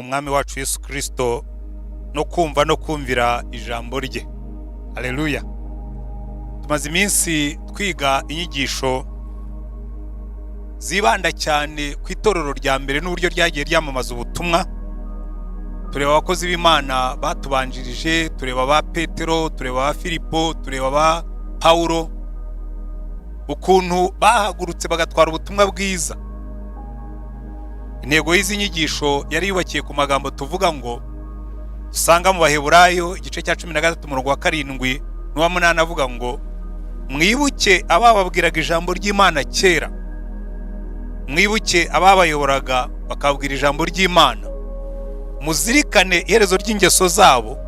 umwami wacu Yesu Kristo no kumva no kumvira ijambo rye. Haleluya. Tumaze iminsi twiga inyigisho zibanda cyane ku itorero rya mbere n'uburyo ryagiye ryamamaza ubutumwa. Tureba abakozi b'Imana batubanjirije, tureba ba Petero, tureba ba Filipo, tureba ba Paulo, ukuntu bahagurutse bagatwara ubutumwa bwiza. Intego y'izi nyigisho yari yubakiye ku magambo tuvuga ngo usanga mu Baheburayo igice cya 13 umurongo wa 7 n'uwa 8 avuga ngo mwibuke abababwiraga ijambo ry'Imana kera, mwibuke ababayoboraga bakabwira ijambo ry'Imana, muzirikane iherezo ry'ingeso zabo,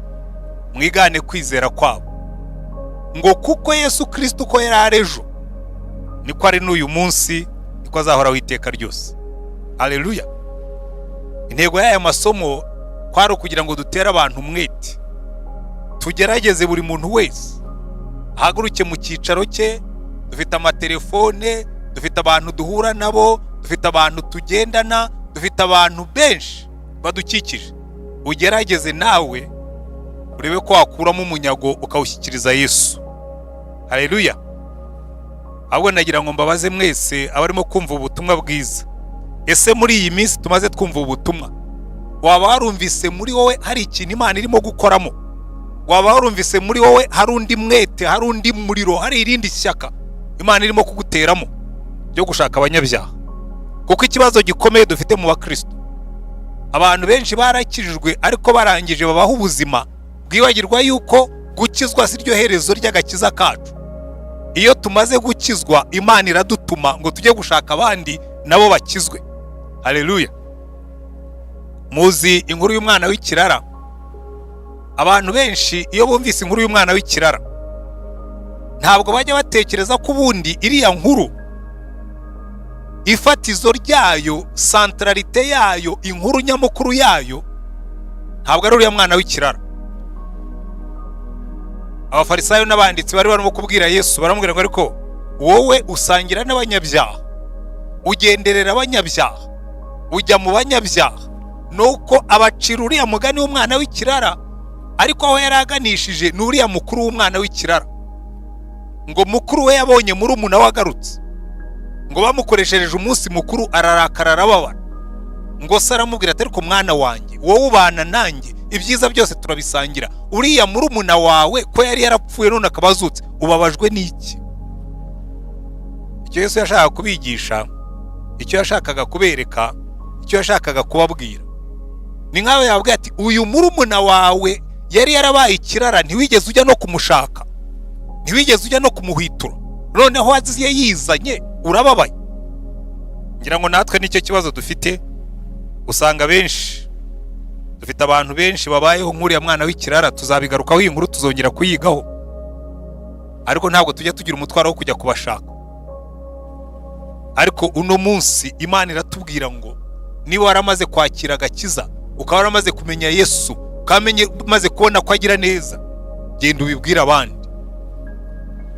mwigane kwizera kwabo, ngo kuko Yesu Kristo ko yari arejo niko ari n'uyu munsi, niko azahora witeka ryose. Haleluya. Intego y'aya masomo kwari kugira ngo dutere abantu umwete, tugerageze buri muntu wese haguruke mu cyicaro cye. Dufite amatelefone, dufite abantu duhura nabo, dufite abantu tugendana, dufite abantu benshi badukikije. Ugerageze nawe urebe ko wakuramo umunyago ukawushyikiriza Yesu. Haleluya. Ahubwo nagira ngo mbabaze mwese abarimo kumva ubutumwa bwiza, ese muri iyi minsi tumaze twumva ubutumwa, waba warumvise muri wowe hari ikintu Imana irimo gukoramo? Waba warumvise muri wowe hari undi mwete, hari undi muriro, hari irindi shyaka Imana irimo kuguteramo byo gushaka abanyabyaha? Kuko ikibazo gikomeye dufite mu bakristo, abantu benshi barakijijwe ariko barangije babaho ubuzima bwibagirwa yuko gukizwa si ryo herezo ry'agakiza kacu. Iyo tumaze gukizwa, Imana iradutuma ngo tujye gushaka abandi nabo bakizwe. Haleluya. Muzi inkuru y'umwana w'ikirara? Abantu benshi iyo bumvise inkuru y'umwana w'ikirara ntabwo bajya batekereza ko ubundi iriya nkuru ifatizo ryayo, centralité yayo, inkuru nyamukuru yayo ntabwo ari uriya mwana w'ikirara. Abafarisayo n'abanditsi bari barimo kubwira Yesu, baramubwira ngo ariko wowe usangira n'abanyabyaha, ugenderera abanyabyaha, ujya mu banyabyaha, nuko abacira uriya mugani w'umwana w'ikirara, ariko aho yaraganishije n'uriya mukuru w'umwana w'ikirara. Ngo mukuru we yabonye muri umuna wagarutse, ngo bamukoreshereje umunsi mukuru ararakara arababara, ngo se aramubwira ati ariko mwana wanjye, wowe ubana nanjye, ibyiza byose turabisangira, uriya muri umuna wawe ko yari yarapfuye none akabazutse, ubabajwe n'iki? Icyo Yesu yashakaga kubigisha, icyo yashakaga kubereka, icyo yashakaga kubabwira, ni nkawe yababwiye ati uyu muri umuna wawe yari yarabaye ikirara, ntiwigeze ujya no kumushaka, ntiwigeze ujya no kumuhwitura, noneho aziye yizanye urababaye. Ngira ngo natwe nicyo kibazo dufite. Usanga benshi, dufite abantu benshi babayeho nk'uriya mwana w'ikirara. Tuzabigarukaho iyi nkuru, tuzongera kuyigaho, ariko ntabwo tujya tugira umutwaro wo kujya kubashaka. Ariko uno munsi Imana iratubwira ngo niba waramaze kwakira agakiza, ukaba waramaze kumenya Yesu, ukamenye maze kubona ko agira neza, genda ubibwira abandi.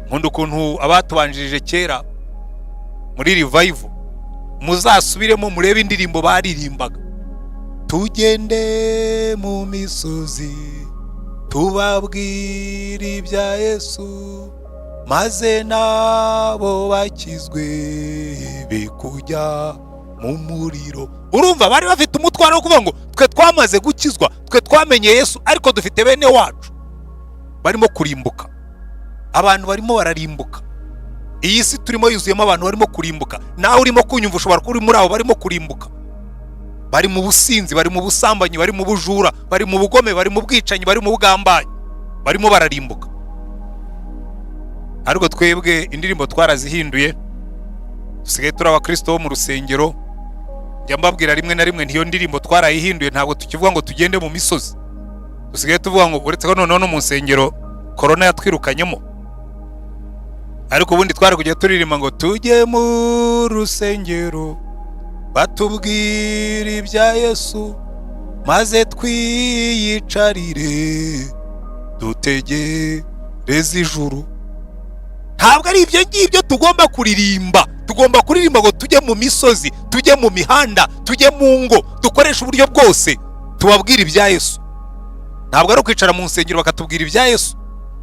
Nkunda ukuntu abatubanjirije kera muri revival, muzasubiremo murebe indirimbo baririmbaga. Tugende mu misozi tubabwira ibya Yesu, maze nabo bakizwe bikujya mu muriro. Urumva bari bafite umutwaro wo kuvuga ngo twe twamaze gukizwa, twe twamenye Yesu, ariko dufite bene wacu barimo kurimbuka. Abantu barimo bararimbuka. Iyi si turimo yuzuyemo abantu barimo kurimbuka. Nawe urimo kunyumva ushobora kuba uri muri abo barimo kurimbuka. Bari mu businzi, bari mu busambanyi, bari mu bujura, bari mu bugome, bari mu bwicanyi, bari mu bugambanyi, barimo bararimbuka. Ariko twebwe indirimbo twarazihinduye, dusigaye turi abakristo bo mu rusengero. Njya mbabwira rimwe na rimwe ntiyo ndirimbo twarayihinduye, ntabwo tukivuga ngo tugende mu misozi. Dusigaye tuvuga ngo uretse ko noneho no mu nsengero corona yatwirukanyemo, ariko ubundi twari kujya turirimba ngo tujye mu rusengero batubwira ibya Yesu, maze twiyicarire dutegereze ijuru. Ntabwo ari ibyo ngibyo tugomba kuririmba. Tugomba kuririmba ngo tujye mu misozi, tujye mu mihanda, tujye mu ngo, dukoresha uburyo bwose tubabwira ibya Yesu. Ntabwo ari ukwicara mu nsengero bakatubwira ibya Yesu,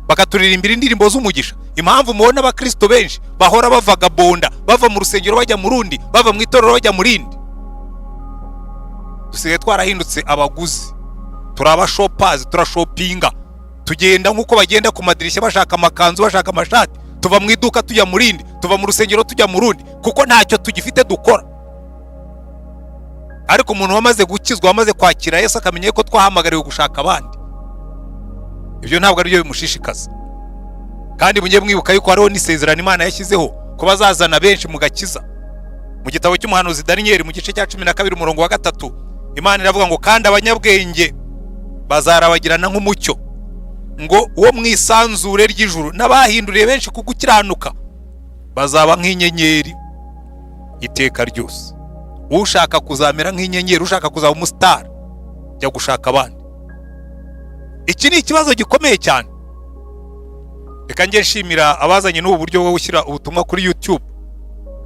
bakaturirimbira indirimbo z'umugisha. Impamvu mubona abakristo benshi bahora bavaga bonda, bava mu rusengero bajya mu rundi, bava mu itorero bajya mu rindi. Dusigaye twarahindutse abaguzi, turaba shoppers, turashopinga, tugenda nkuko bagenda ku madirishya bashaka amakanzu, bashaka amashati, tuva mu iduka tujya mu rindi, tuva mu rusengero tujya mu rundi, kuko ntacyo tugifite dukora. Ariko umuntu wamaze gukizwa, wamaze kwakira Yesu, akamenya ko twahamagariwe gushaka abandi, ibyo ntabwo ari byo bimushishikaza. Kandi mujye mwibuka yuko hariho n'isezerano Imana yashyizeho ko bazazana benshi mu gakiza. Mu gitabo cy'umuhanuzi Daniyeli mu gice cya 12 umurongo wa 3, Imana iravuga ngo kandi abanyabwenge bazarabagirana nk'umucyo, ngo uwo mwisanzure ry'ijuru, n'abahinduriye benshi kugukiranuka bazaba nk'inyenyeri iteka ryose. Ushaka kuzamera nk'inyenyeri, ushaka kuzaba umustar, jya gushaka abandi. Iki ni ikibazo gikomeye cyane. Reka nge nshimira abazanye n'ubu buryo bwo gushyira ubutumwa kuri YouTube,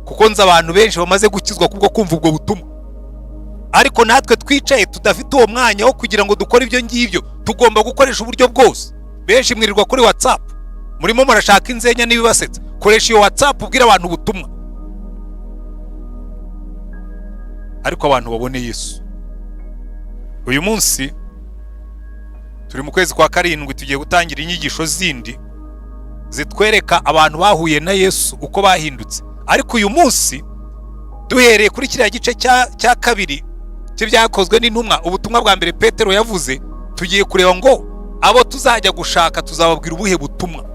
kuko nzi abantu benshi bamaze gukizwa kubwo kumva ubwo butumwa. Ariko natwe twicaye tudafite uwo mwanya wo kugira ngo dukore ibyo ngibyo, tugomba gukoresha uburyo bwose. Benshi mwirirwa kuri WhatsApp, murimo murashaka inzenya n'ibibasetsa. Koresha iyo WhatsApp ubwira abantu ubutumwa, ariko abantu babone Yesu. Uyu munsi turi mu kwezi kwa 7, tugiye gutangira inyigisho zindi zitwereka abantu bahuye na Yesu uko bahindutse. Ariko uyu munsi duhereye kuri kiriya gice cya 2 cy'ibyakozwe n'intumwa, ubutumwa bwa mbere Petero yavuze, tugiye kureba ngo abo tuzajya gushaka tuzababwira ubuhe butumwa.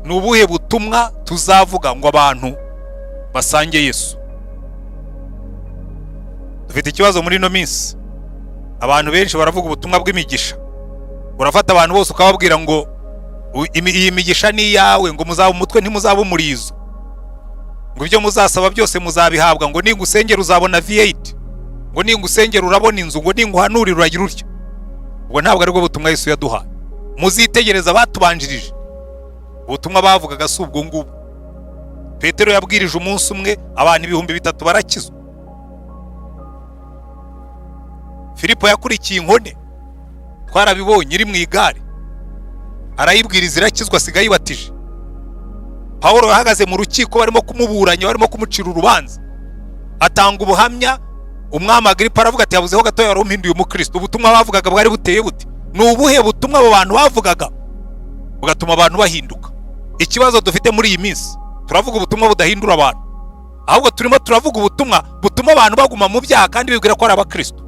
Ni ubuhe butumwa tuzavuga ngo abantu basange Yesu? Dufite ikibazo muri no minsi, abantu benshi baravuga ubutumwa bw'imigisha. Urafata abantu bose ukababwira ngo iyi migisha ni yawe, ngo muzaba umutwe ntimuzaba umurizo, ngo ibyo muzasaba byose muzabihabwa, ngo ningusengera uzabona V8, ngo ningusengera urabona inzu, ngo ninguhanurira uragira utyo. Ubwo ntabwo ari bwo butumwa Yesu yaduhaye. Muzitegereza batubanjirije, ubutumwa bavugaga si ubwo ngubwo. Petero yabwirije umunsi umwe abantu 3,000 barakizwa. Filipo yakurikiye inkone, twarabibonye, iri mu igare, arayibwiriza irakizwa, asigaye yibatije. Pawulo yahagaze mu rukiko barimo kumuburanya, barimo kumucira urubanza, atanga ubuhamya. Umwami Agripa aravuga ati yabuzeho gatoya wari umpinduye umukristo. Ubutumwa bavugaga bwari buteye bute? Ni ubuhe butumwa abo bantu bavugaga bugatuma abantu bahinduka? Ikibazo dufite muri iyi minsi, turavuga ubutumwa budahindura abantu, ahubwo turimo turavuga ubutumwa butuma abantu baguma mu byaha kandi bibwira ko ari abakristo.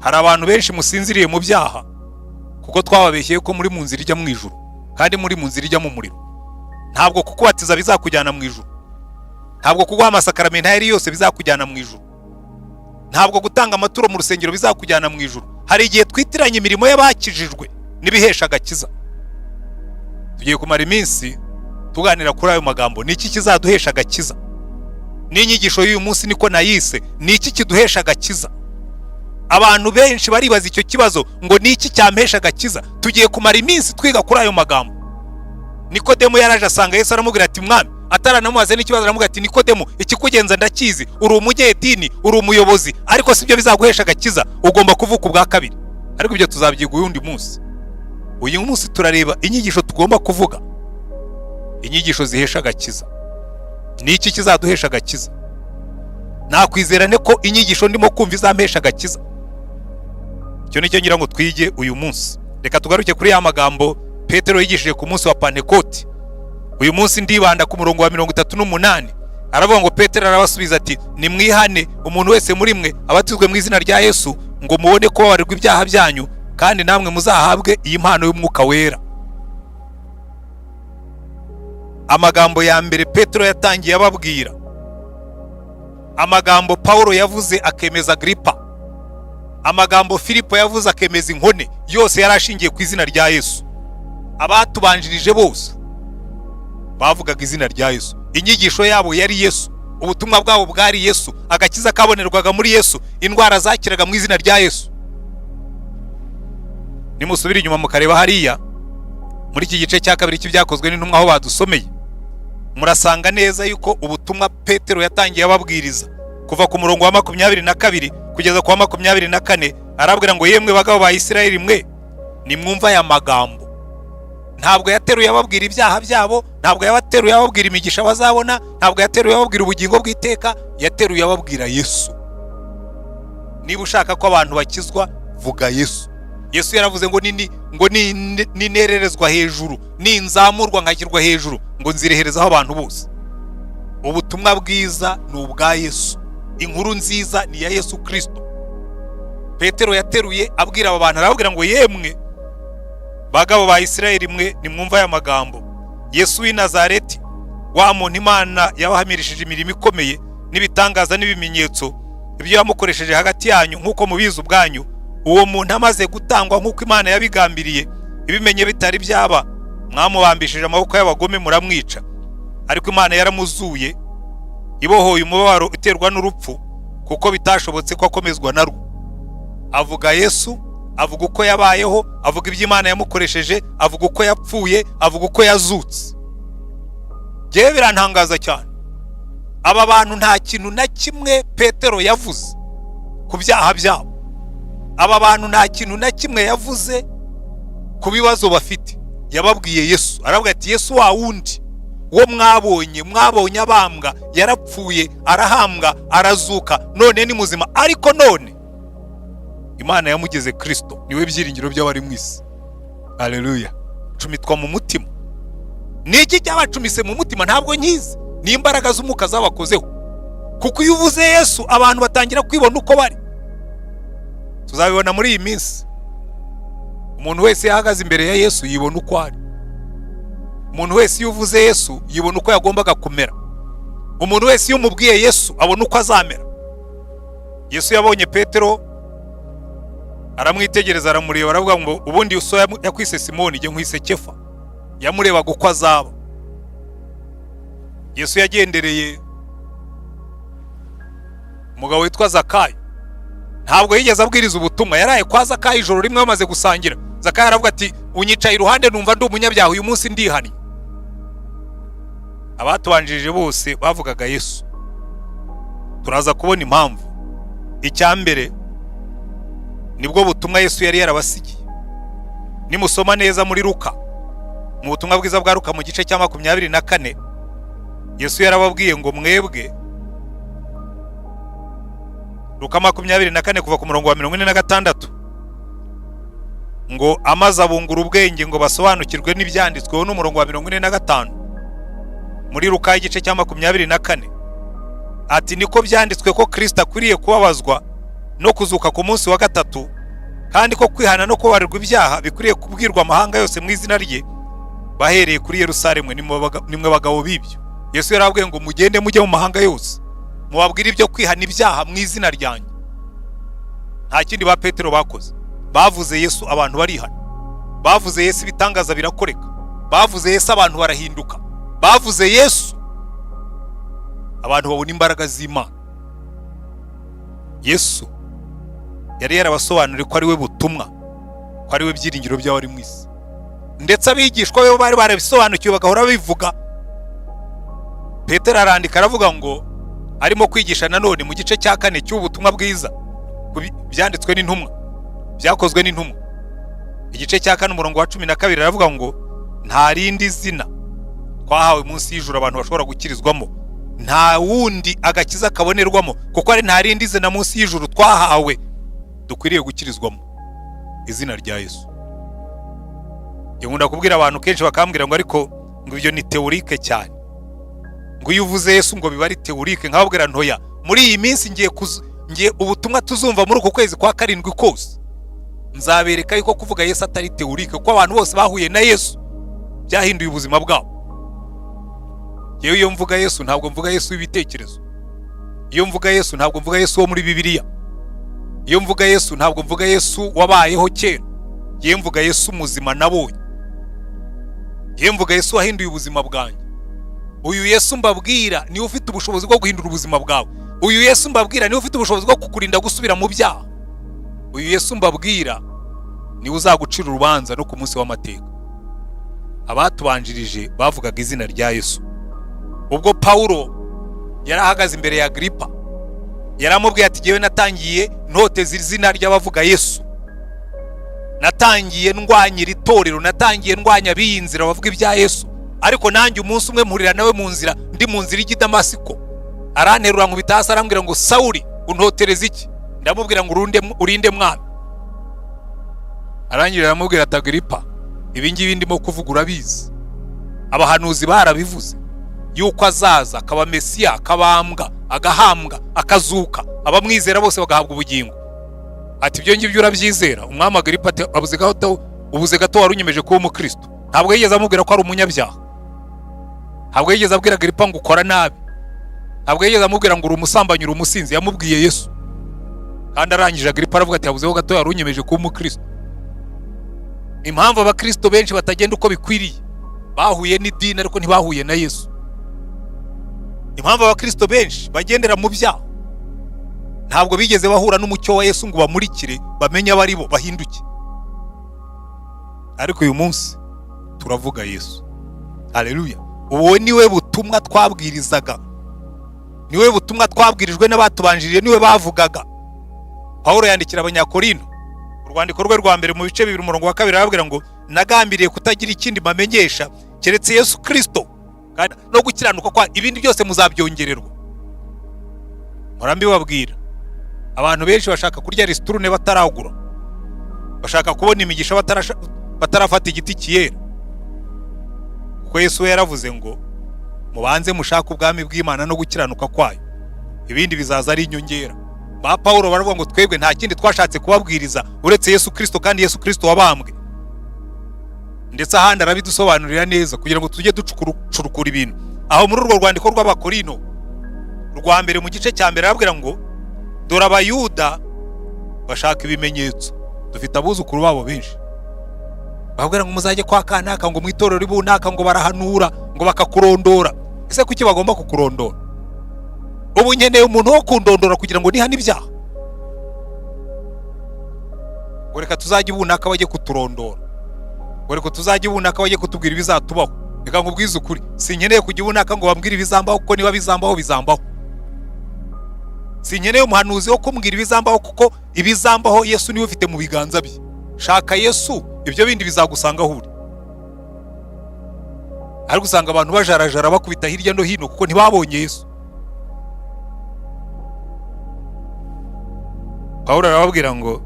Hari abantu benshi musinziriye mu byaha kuko twababeshyeye ko muri mu nzira ijya mu ijuru, kandi muri mu nzira ijya mu muriro. Ntabwo kukubatiza bizakujyana mu ijuru, ntabwo kuguha amasakaramentu yari yose bizakujyana mu ijuru, ntabwo gutanga amaturo mu rusengero bizakujyana mu ijuru. Hari igihe twitiranya imirimo y'abakijijwe n'ibihesha agakiza. Tugiye kumara iminsi tuganira kuri ayo magambo. Ni iki kizaduhesha agakiza? N'inyigisho y'uyu munsi niko nayise, ni iki kiduhesha agakiza? Abantu benshi baribaza icyo kibazo, ngo ni iki cyampesha agakiza? Tugiye kumara iminsi twiga kuri ayo magambo. Nikodemo yaraje asanga Yesu, aramubwira ati mwami, ataranamubaze n'ikibazo, aramubwira ati Nikodemo, ikikugenza ndakizi, uri umunyedini, uri umuyobozi, ariko sibyo bizaguhesha agakiza, ugomba kuvuka ubwa kabiri. Ariko ibyo tuzabyiga uyundi munsi. Uyu munsi turareba inyigisho tugomba kuvuga, inyigisho zihesha agakiza. Ni iki kizaduhesha agakiza? Nakwizerane ko inyigisho ndimo kumva izampesha agakiza. Icyo nicyo ngira ngo twige uyu munsi. Reka tugaruke kuri ya magambo Petero yigishije ku munsi wa Pentekote. Uyu munsi ndibanda ku murongo wa 38. Aravuga ngo Petero arabasubiza ati, nimwihane umuntu wese muri mwe abatizwe mu izina rya Yesu, ngo mubone ko babarirwa ibyaha byanyu, kandi namwe muzahabwe iyi mpano y'umwuka wera. Amagambo ya mbere Petero yatangiye ababwira, amagambo Paulo yavuze akemeza Agripa, amagambo Filipo yavuze akemeza inkone, yose yarashingiye ku izina rya Yesu. Abatubanjirije bose bavugaga izina rya Yesu, inyigisho yabo yari Yesu, ubutumwa bwabo bwari Yesu, agakiza kabonerwaga muri Yesu, indwara zakiraga mu izina rya Yesu. Nimusubira inyuma mukareba hariya muri iki gice cya 2 cy'ibyakozwe n'intumwa aho badusomeye, murasanga neza yuko ubutumwa Petero yatangiye ababwiriza kuva ku murongo wa 22 kugeza ku wa 24, arabwira ngo yemwe bagabo ba Isirayeli mwe nimwumva aya magambo. Ntabwo yateruye ababwira ibyaha byabo, ntabwo yabateruye ababwira imigisha bazabona, ntabwo yateruye ababwira ubugingo bw'iteka, yateruye ababwira Yesu. Niba ushaka ko abantu bakizwa, vuga Yesu. Yesu yaravuze ngo ninererezwa hejuru, ninzamurwa nkashyirwa hejuru, ngo nzireherezaho abantu bose. Ubutumwa bwiza ni ubwa Yesu, inkuru nziza ni ya Yesu Kristo. Petero yateruye abwira aba bantu, arababwira ngo yemwe bagabo ba Isirayeli mwe nimwumva aya magambo. Yesu w'i Nazareti, wa muntu Imana yabahamirishije imirimo ikomeye n'ibitangaza n'ibimenyetso ibyo yamukoresheje hagati yanyu nk'uko mubizi ubwanyu, uwo muntu amaze gutangwa nk'uko Imana yabigambiriye, ibimenye bitari byaba, mwamubambishije amaboko y'abagome muramwica, ariko Imana yaramuzuye, ibohoye umubabaro uterwa n'urupfu, kuko bitashobotse ko akomezwa narwo. Avuga Yesu, avuga uko yabayeho, avuga ibyo Imana yamukoresheje, avuga uko yapfuye, avuga uko yazutse. Jewe birantangaza cyane, aba bantu nta kintu na kimwe Petero yavuze ku byaha byabo. Aba bantu nta kintu na kimwe yavuze ku bibazo bafite. Yababwiye Yesu, aravuga ati Yesu wa wundi wo mwabonye abambwa, yarapfuye, arahambwa, arazuka, none ni muzima, ariko none Imana yamugeze Kristo, niwe byiringiro by'abari mu isi. Haleluya. Cumitwa mu mutima. Niki cyabacumise mu mutima? Ntabwo nkizi, ni imbaraga z'umuka zabakozeho, kuko iyo uvuze Yesu abantu batangira kwibona uko bari. Tuzabibona muri iyi minsi. Umuntu wese yahagaze imbere ya Yesu yibona uko ari. Umuntu wese iyo uvuze Yesu yibona uko yagombaga kumera. Umuntu wese iyo umubwiye Yesu abona uko azamera. Yesu yabonye Petero, aramwitegereza, aramureba, aravuga ngo ubundi uso yakwise Simoni, je nkwise Kefa. Yamurebaga uko azaba. Yesu yagendereye umugabo witwa Zakayo. Ntabwo yigeze abwiriza ubutumwa, yaraye kwa Zakayo ijoro rimwe bamaze gusangira. Zakayo aravuga ati unyicaye iruhande numva ndi umunyabyaha, uyu munsi ndihani. Abatubanjirije bose bavugaga Yesu. Turaza kubona impamvu. Icyambere nibwo butumwa Yesu yari yarabasigiye. Nimusoma neza muri Luka, mu butumwa bwiza bwa Luka mu gice cya 24, Yesu yarababwiye ngo mwebwe, Luka 24 kuva ku murongo wa 46, ngo amaze abungura ubwenge ngo basobanukirwe n'ibyanditsweho, n'umurongo wa 45 muri Luka igice cya 24, ati niko byanditswe ko Kristo akwiriye kubabazwa no kuzuka ku munsi wa gatatu, kandi ko kwihana no kubarirwa ibyaha bikwiriye kubwirwa amahanga yose mu izina rye, bahereye kuri Yerusalemu. Nimwe bagabo b'ibyo. Yesu yarabwiye ngo mugende mujye mu mahanga yose, mubabwire ibyo kwihana ibyaha mu izina ryanjye. Nta kindi ba Petero bakoze. Bavuze Yesu, abantu barihana. Bavuze Yesu, ibitangaza birakoreka. Bavuze Yesu, abantu barahinduka. Bavuze Yesu, abantu babona imbaraga z'Imana. Yesu yari yarabasobanuriye ko ari we butumwa, ko ari we byiringiro by'abari mu isi. Ndetse abigishwa be bari barabisobanukiwe bagahora bivuga. Petero arandika aravuga ngo, arimo kwigisha nanone mu gice cya 4 cy'ubutumwa bwiza byanditswe n'intumwa, byakozwe n'intumwa, igice cya 4 umurongo wa 12, aravuga ngo nta rindi zina twahawe munsi y'ijuru abantu bashobora gukirizwamo, nta wundi agakiza kabonerwamo, kuko ari nta rindi zina munsi y'ijuru twahawe dukwiriye gukirizwamo, izina rya Yesu. Nkunda kubwira abantu kenshi bakambwira ngo ariko ngo ibyo ni teorike cyane, ngo iyo uvuze Yesu ngo biba ari teorike. Nkababwira ntoya, muri iyi minsi ngiye ubutumwa tuzumva muri uko kwezi kwa 7 kose, nzabereka yuko kuvuga Yesu atari teorike, kuko abantu bose bahuye na Yesu byahinduye ubuzima bwabo. Yewe iyo mvuga Yesu ntabwo mvuga Yesu w'ibitekerezo. Iyo mvuga Yesu ntabwo mvuga Yesu wo muri Bibiliya. Iyo mvuga Yesu ntabwo mvuga Yesu wabayeho kera. Yewe mvuga Yesu muzima nabonye. Yewe mvuga Yesu wahinduye ubuzima bwanjye. Uyu Yesu mbabwira ni ufite ubushobozi bwo guhindura ubuzima bwawe. Uyu Yesu mbabwira ni ufite ubushobozi bwo kukurinda gusubira mu byaha. Uyu Yesu mbabwira ni uzagucira urubanza no ku munsi w'amateka. Abatubanjirije bavugaga izina rya Yesu. Ubwo Paulo yarahagaze imbere ya Agripa, yaramubwiye ati yewe natangiye ntoteza izina ry'abavuga Yesu, natangiye ndwanyira itorero, natangiye ndwanya biyinzira bavuga ibya Yesu, ariko nanjye umunsi umwe mpurira nawe mu nzira, ndi mu nzira y'I Damasiko, aranterura ngo bitasa, arambwira ngo Sawuli untotereza iki? Ndamubwira ngo urinde mwami. Arangirira aramubwira ati Agiripa, ibi ngibi ndimo kuvuga urabizi, abahanuzi barabivuze yuko azaza akaba Mesiya, akabambwa, agahambwa, akazuka, abamwizera bose bagahabwa ubugingo. Ati ibyo ngibyo urabyizera? Umwami Agiripa ati ubuze gato wari unyemeje kuba umukristo. Ntabwo yigeze amubwira ko ari umunyabyaha, ntabwo yigeze abwira Agiripa ngo ukora nabi, ntabwo yigeze amubwira ngo uri umusambanyi, uri umusinzi. Yamubwiye Yesu. Kandi arangije Agiripa aravuga ati yabuzeho gato wari unyemeje kuba umukristo. Impamvu abakristo benshi batagenda uko bikwiriye, bahuye n'idini ariko ntibahuye na Yesu. Impamvu abakristo benshi bagendera mu byaha, ntabwo bigeze bahura n'umucyo wa Yesu ngo bamurikire bamenye abari bo bahinduke. Ariko uyu munsi turavuga Yesu. Haleluya. Uwo niwe butumwa twabwirizaga, niwe butumwa twabwirijwe n'abatubanjiriye, niwe bavugaga. Pawulo yandikira Abanyakorinto urwandiko rwe rwa mbere mu bice 2 umurongo wa 2 arababwira ngo nagambiriye kutagira ikindi bamenyesha keretse Yesu Kristo no gukiranuka kwa, ibindi byose muzabyongererwa. Murambi babwira abantu benshi bashaka kurya resiturune bataragura, bashaka kubona imigisha batarafata igiti kiyera, kuko Yesu yaravuze ngo mubanze mushaka ubwami bw'Imana no gukiranuka kwayo, ibindi bizaza ari inyongera. Ba Pawulo baravuga ngo twebwe nta kindi twashatse kubabwiriza uretse Yesu Kristo, kandi Yesu Kristo wabambwe. Ndetse ahandi arabidusobanurira neza kugira ngo tujye ducurukura ibintu. Aho muri urwo rwandiko rw'Abakorino rwa mbere mu gice cya mbere arabwira ngo dore Abayuda bashaka ibimenyetso, dufite abuzukuru babo benshi, babwira ngo muzajye kwa kanaka, ngo mwitorero ribunaka, ngo barahanura, ngo bakakurondora. Ese kuki bagomba kukurondora? Ubu nkeneye umuntu wo kundondora kugira ngo nihane ibyaha? Ngo reka tuzajye ibunaka bajye kuturondora, ngo reka tuzajye ibunaka bajye kutubwira ibizatubaho. Reka nkubwize ukuri, sinkeneye kujya ibunaka ngo bambwire ibizambaho, kuko niba bizambaho bizambaho. Sinkeneye umuhanuzi wo kumbwira ibizambaho, kuko ibizambaho Yesu niwe ufite mu biganza bye. Shaka Yesu, ibyo bindi bizagusanga aho uri. Ariko usanga abantu bajarajara bakubita hirya no hino kuko ntibabonye Yesu. Pawulo arababwira ngo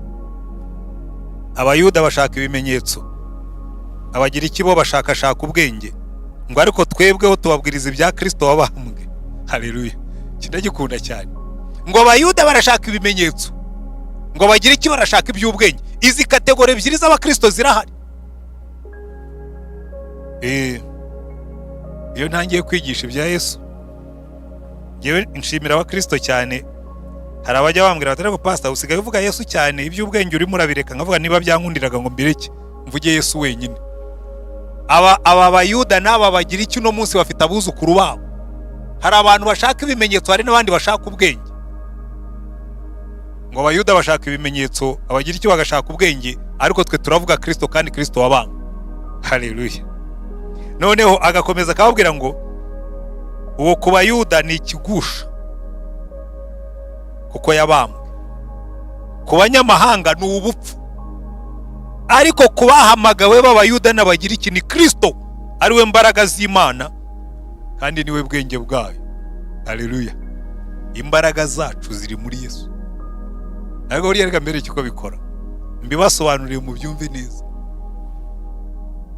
Abayuda bashaka ibimenyetso, Abagiriki bo bashakashaka ubwenge, ngo ariko twebweho tubabwiriza ibya Kristo wabambwe. Haleluya. Kindagikunda cyane. Ngo Abayuda barashaka ibimenyetso, ngo Abagiriki barashaka iby'ubwenge. Izi kategori ebyiri z'abakristo zirahari. Iyo ntangiye kwigisha ibya Yesu, yewe nshimira abakristo cyane. Hari abajya bambwira bati ariko pastor usigaye uvuga Yesu cyane, iby'ubwenge urimo urabireka. Nkavuga niba byankundiraga ngo mbireke mvuge Yesu wenyine. Aba Bayuda n'aba Bagiriki uno munsi bafite abuzukuru babo. Hari abantu bashaka ibimenyetso, hari n'abandi bashaka ubwenge. Ngo Abayuda bashaka ibimenyetso, Abagiriki bagashaka ubwenge, ariko twe turavuga Kristo, kandi Kristo wabambwe. Haleluya. Noneho agakomeza akababwira ngo uwo ku Bayuda ni ikigusha kuko yabambwe, ku banyamahanga ni ubupfu, ariko kubahamagawe b'Abayuda n'Abagiriki ni Kristo, ari we mbaraga z'Imana kandi niwe bwenge bwayo. Haleluya. Imbaraga zacu ziri muri Yesu. Ariko buriya reka mbere cyuko bikora mbibasobanuriye mu byumve neza.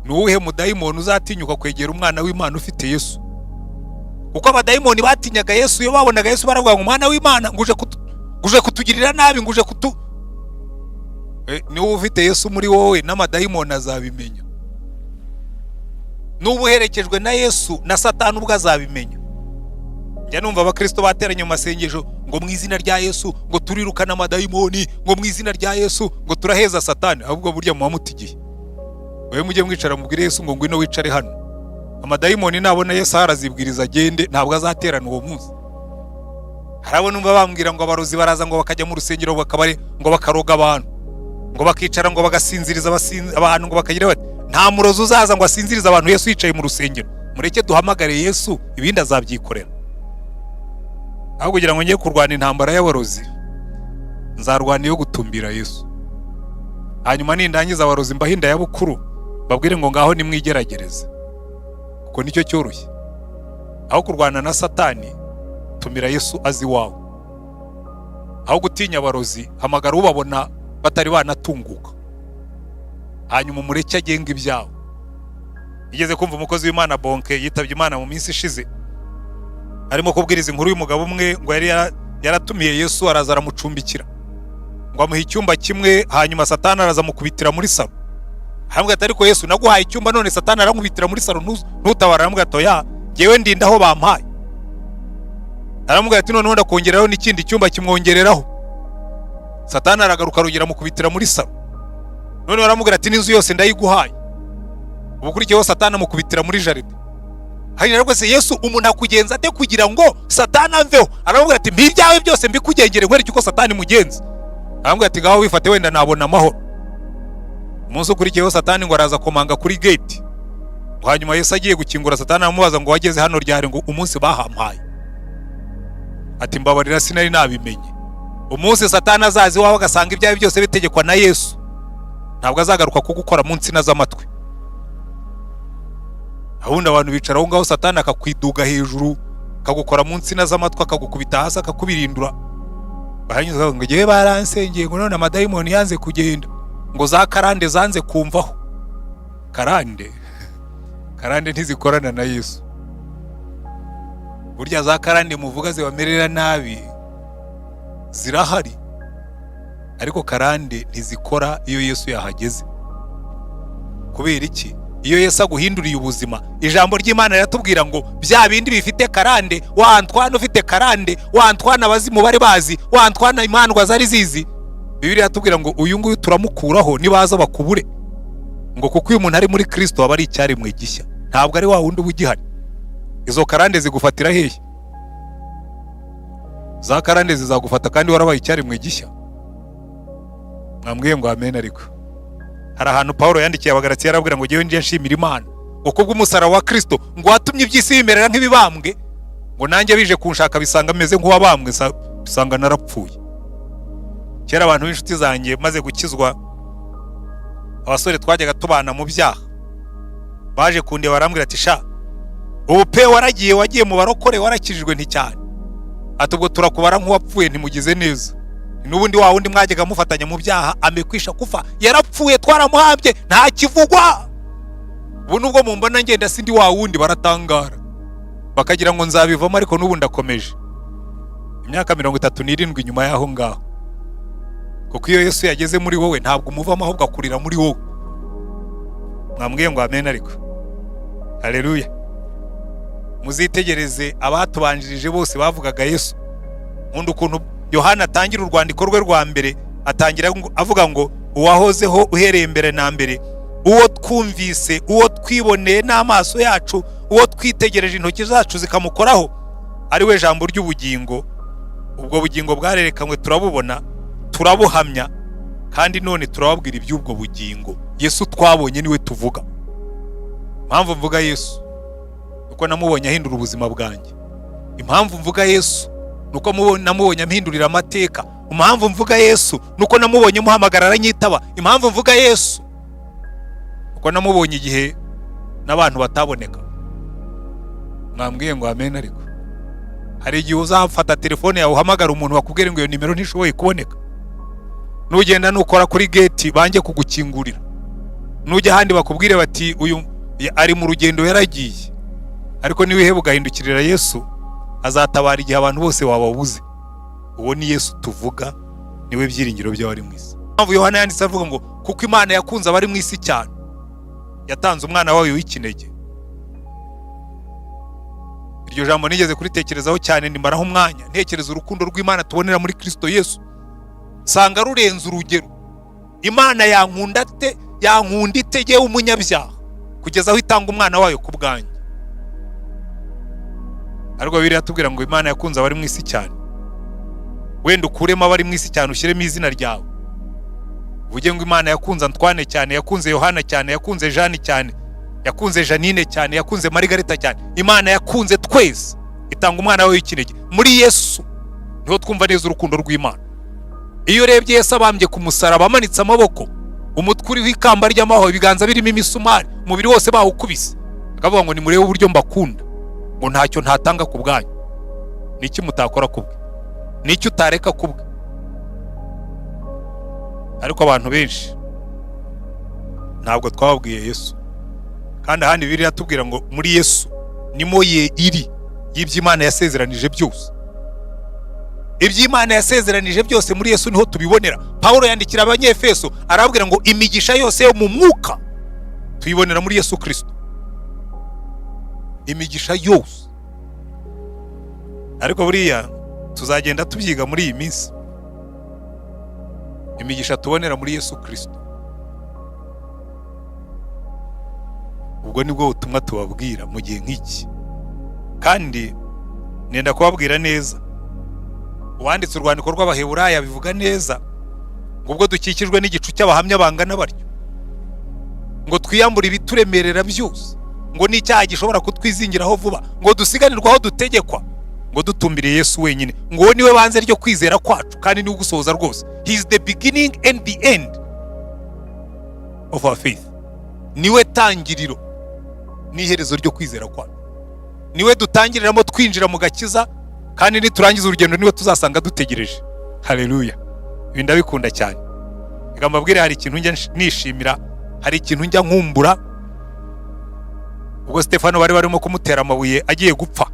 Nuwuhe mudayimoni uzatinyuka kwegera umwana w'Imana ufite Yesu? Kuko abadayimoni batinyaga Yesu, iyo babonaga Yesu baravuga ngo umwana w'Imana nguje kutugirira nabi, nguje kutu. Niwe ufite Yesu muri wowe, n'amadayimoni azabimenya. Nubu herekejwe na Yesu, na Satani ubwo azabimenya. Njya numva abakristo bateranye mu masengesho ngo mu izina rya Yesu ngo turirukana amadayimoni, ngo mu izina rya Yesu ngo turaheza Satani. Ahubwo burya muhamutigiye. Wewe mujye mwicara mubwire Yesu ngo ngwino wicare hano. Amadayimoni nabona Yesu arazibwiriza agende, ntabwo azaterana uwo munsi. Harabona umva bambwira ngo abarozi baraza ngo bakajya mu rusengero bakabare ngo bakaroga abantu, ngo bakicara ngo bagasinziriza abantu, ngo bakagira bati nta murozi uzaza ngo asinzirize abantu Yesu yicaye mu rusengero. Mureke duhamagare Yesu, ibindi azabyikorera. aho kugira ngo ngiye kurwana intambara y'abarozi, nzarwana iyo gutumbira Yesu. Hanyuma nindangiza abarozi mbahinda ya bukuru, babwire ngo ngaho nimwigeragereze, kuko nicyo cyoroshye. Aho kurwana na Satani, tumira Yesu azi wawe. Aho gutinya abarozi, hamagara ubabona batari banatunguka, hanyuma umureke agenga ibyawe. Igeze kumva umukozi w'Imana Bonke yitabye Imana mu minsi ishize, arimo kubwiriza inkuru y'umugabo umwe ngo yari yaratumiye Yesu, araza aramucumbikira ngo amuhe icyumba kimwe, hanyuma Satani araza mukubitira muri salo. Arambwira ati ariko Yesu naguhaye icyumba none Satani arankubitira muri salo ntutabara. Arambwira ati oya, jyewe ndinda aho bampaye. Arambwira ati noneho ndakongeraho n'ikindi cyumba kimwongereraho. Satani aragaruka arugera mukubitira muri salo. None aramubwira ati n'inzu yose ndayiguhaye. Ubukurikiyeho Satani amukubitira muri jaride. Hanyuma rero se Yesu umuntu akugenza ate kugira ngo Satani amveho? Aramubwira ati mbi byawe byose mbikugengere nkwereke uko Satani mugenza. Arambwira ati gaho wifate wenda nabona amahoro. Umunsi ukurikiyeho Satani ngo araza komanga kuri gate. Hanyuma Yesu agiye gukingura, Satani amubaza ngo wageze hano ryari? Ngo umunsi bahampaye. Ati mbabarira sinari nabimenye. Umunsi Satani azazi wawe agasanga ibyawe byose bitegekwa na Yesu, ntabwo azagaruka kugukora mu nsina z'amatwi. Ahunda abantu bicara aho ngaho, Satani akakwiduga hejuru, akagukora mu nsina z'amatwi, akagukubita hasi, akakubirindura. Bahanyuza ngo ngiye baransengeye ngo none amadayimoni yanze kugenda, ngo za karande zanze kumvaho. Karande ntizikorana na Yesu. Burya za karande muvuga zibamerera nabi zirahari, ariko karande ntizikora iyo Yesu yahageze. Kubera iki? Iyo Yesu aguhinduriye ubuzima, ijambo ry'Imana riratubwira ngo bya bindi bifite karande, wa Antoine ufite karande, wa Antoine abazimu bari bazi, wa Antoine imandwa zari zizi, Bibiliya iratubwira ngo uyu nguyu turamukuraho nibaza bakubure, ngo kuko uyu muntu ari muri Kristo aba ari icyaremwe gishya, ntabwo ari wa wundi ubugihari. Izo karande zigufatira hehe? Za karande zizagufata kandi warabaye icyaremwe gishya. Mwambwiye ngo amen. Ariko hari ahantu Paulo yandikiye Abagalatiya arabwira ngo ngewe ndiye nshimira Imana ngo kubwo umusaraba wa Kristo ngo watumye iby'isi bimerera nk'ibibambwe, ngo nanjye bije kunshaka bisanga meze nk'uwabambwe, bisanga narapfuye. Kera abantu b'inshuti zanjye maze gukizwa, abasore twajyaga tubana mu byaha, baje kundeba barambwira ati sha ubu pe wagiye mu barokore warakijijwe nticyane, ati ubwo turakubara nk'uwapfuye ntimugize neza, n'ubundi wa wundi mwajyaga mufatanya mu byaha amekwisha kufa yarapfuye twaramuhambye nta kivugwa. Ubu nubwo mumbona ngenda sindi wa wundi, baratangara bakagira ngo nzabivamo, ariko n'ubu ndakomeje. Imyaka 37 nyuma yaho ngaho, kuko iyo Yesu yageze muri wowe ntabwo umuvamo ahubwo akurira muri wowe. Mwambwiye ngo amen. Ariko haleluya. Muzitegereze abatubanjirije bose bavugaga Yesu. Nkunda ukuntu Yohana atangira urwandiko rwe rwa mbere, atangira avuga ngo uwahozeho uhereye mbere na mbere, uwo twumvise, uwo twiboneye n'amaso yacu, uwo twitegereje intoki zacu zikamukoraho, ari we jambo ry'ubugingo. Ubwo bugingo bwarerekanywe, turabubona, turabuhamya, kandi none turababwira iby'ubwo bugingo. Yesu twabonye niwe tuvuga. Impamvu mvuga Yesu nuko namubonye ahindura ubuzima bwanjye. Impamvu mvuga Yesu nuko namubonye ampindurira amateka. Impamvu mvuga Yesu nuko namubonye muhamagara aranyitaba. Impamvu mvuga Yesu nuko namubonye igihe n'abantu bataboneka. Mwambwiye ngo amen. Ariko hari igihe uzafata telefone yawe uhamagara umuntu bakubwira ngo iyo nimero ntishoboye kuboneka. Nugenda nukora kuri gate banjye kugukingurira. Nujya handi bakubwire bati uyu ari mu rugendo yaragiye. Ariko niwiheba ugahindukirira Yesu, azatabara igihe abantu bose wababuze. Uwo ni Yesu tuvuga, niwe byiringiro by'abari mu isi. Mpamvu Yohana yanditse avuga ngo kuko Imana yakunze abari mu isi cyane, yatanze umwana wayo w'ikinege. Iryo jambo nigeze kuritekerezaho cyane, nimaraho umwanya ntekereza urukundo rw'Imana tubonera muri Kristo Yesu. Sanga rurenze urugero. Imana yankunda itegeye umunyabyaha kugeza aho itanga umwana wayo ku bwanjye. Ariko Bibiliya iratubwira ngo Imana yakunze abari mu isi cyane. Wenda ukuremo abari mu isi cyane ushyiremo izina ryawe, uvuge ngo Imana yakunze Antoine cyane, yakunze Yohana cyane, yakunze Jeanne cyane, yakunze Janine cyane, yakunze Margarita cyane. Imana yakunze twese, itanga umwana wayo w'ikinege. Muri Yesu niho twumva neza urukundo rw'Imana. Iyo urebye Yesu abambye ku musaraba amanitse amaboko, umutwe uriho ikamba ry'amahwa, ibiganza birimo imisumari, umubiri wose bawukubise, akavuga ngo nimurebe uburyo mbakunda, ngo ntacyo ntatanga ku bwanyu. Niki mutakora kubwe? Niki utareka kubwe? Ariko abantu benshi ntabwo twababwiye Yesu. Kandi ahandi Bibiliya tubwira ngo muri Yesu nimo iri y'iby'Imana yasezeranije byose. Iby'Imana yasezeranije byose muri Yesu niho tubibonera. Paulo yandikira Abanyefeso arababwira ngo imigisha yose yo mu mwuka tuyibonera muri Yesu Kristo. Imigisha yose. Ariko buriya tuzagenda tubyiga muri iyi minsi. Imigisha tubonera muri Yesu Kristo. Ubwo nibwo butumwa tubabwira mu gihe nk'iki. Kandi nenda kubabwira neza, uwanditse urwandiko rw'Abaheburayo bivuga neza ngo ubwo dukikijwe n'igicu cy'abahamya bangana baryo, ngo twiyambure ibituremerera byose, ngo n'icyaha gishobora kutwizingiraho vuba, ngo dusiganirwaho dutegekwa, ngo dutumbire Yesu wenyine, ngo niwe banze ryo kwizera kwacu kandi niwe gusohoza rwose. He is the beginning and the end of our faith. Niwe tangiriro n'iherezo ryo kwizera kwacu. Niwe dutangiriramo twinjira mu gakiza, kandi niturangiza urugendo niwe tuzasanga dutegereje. Haleluya. Ibi ndabikunda cyane. Reka mbabwire, hari ikintu njya nishimira, hari ikintu njya nkumbura. Ubwo Stefano bari barimo kumutera amabuye agiye gupfa,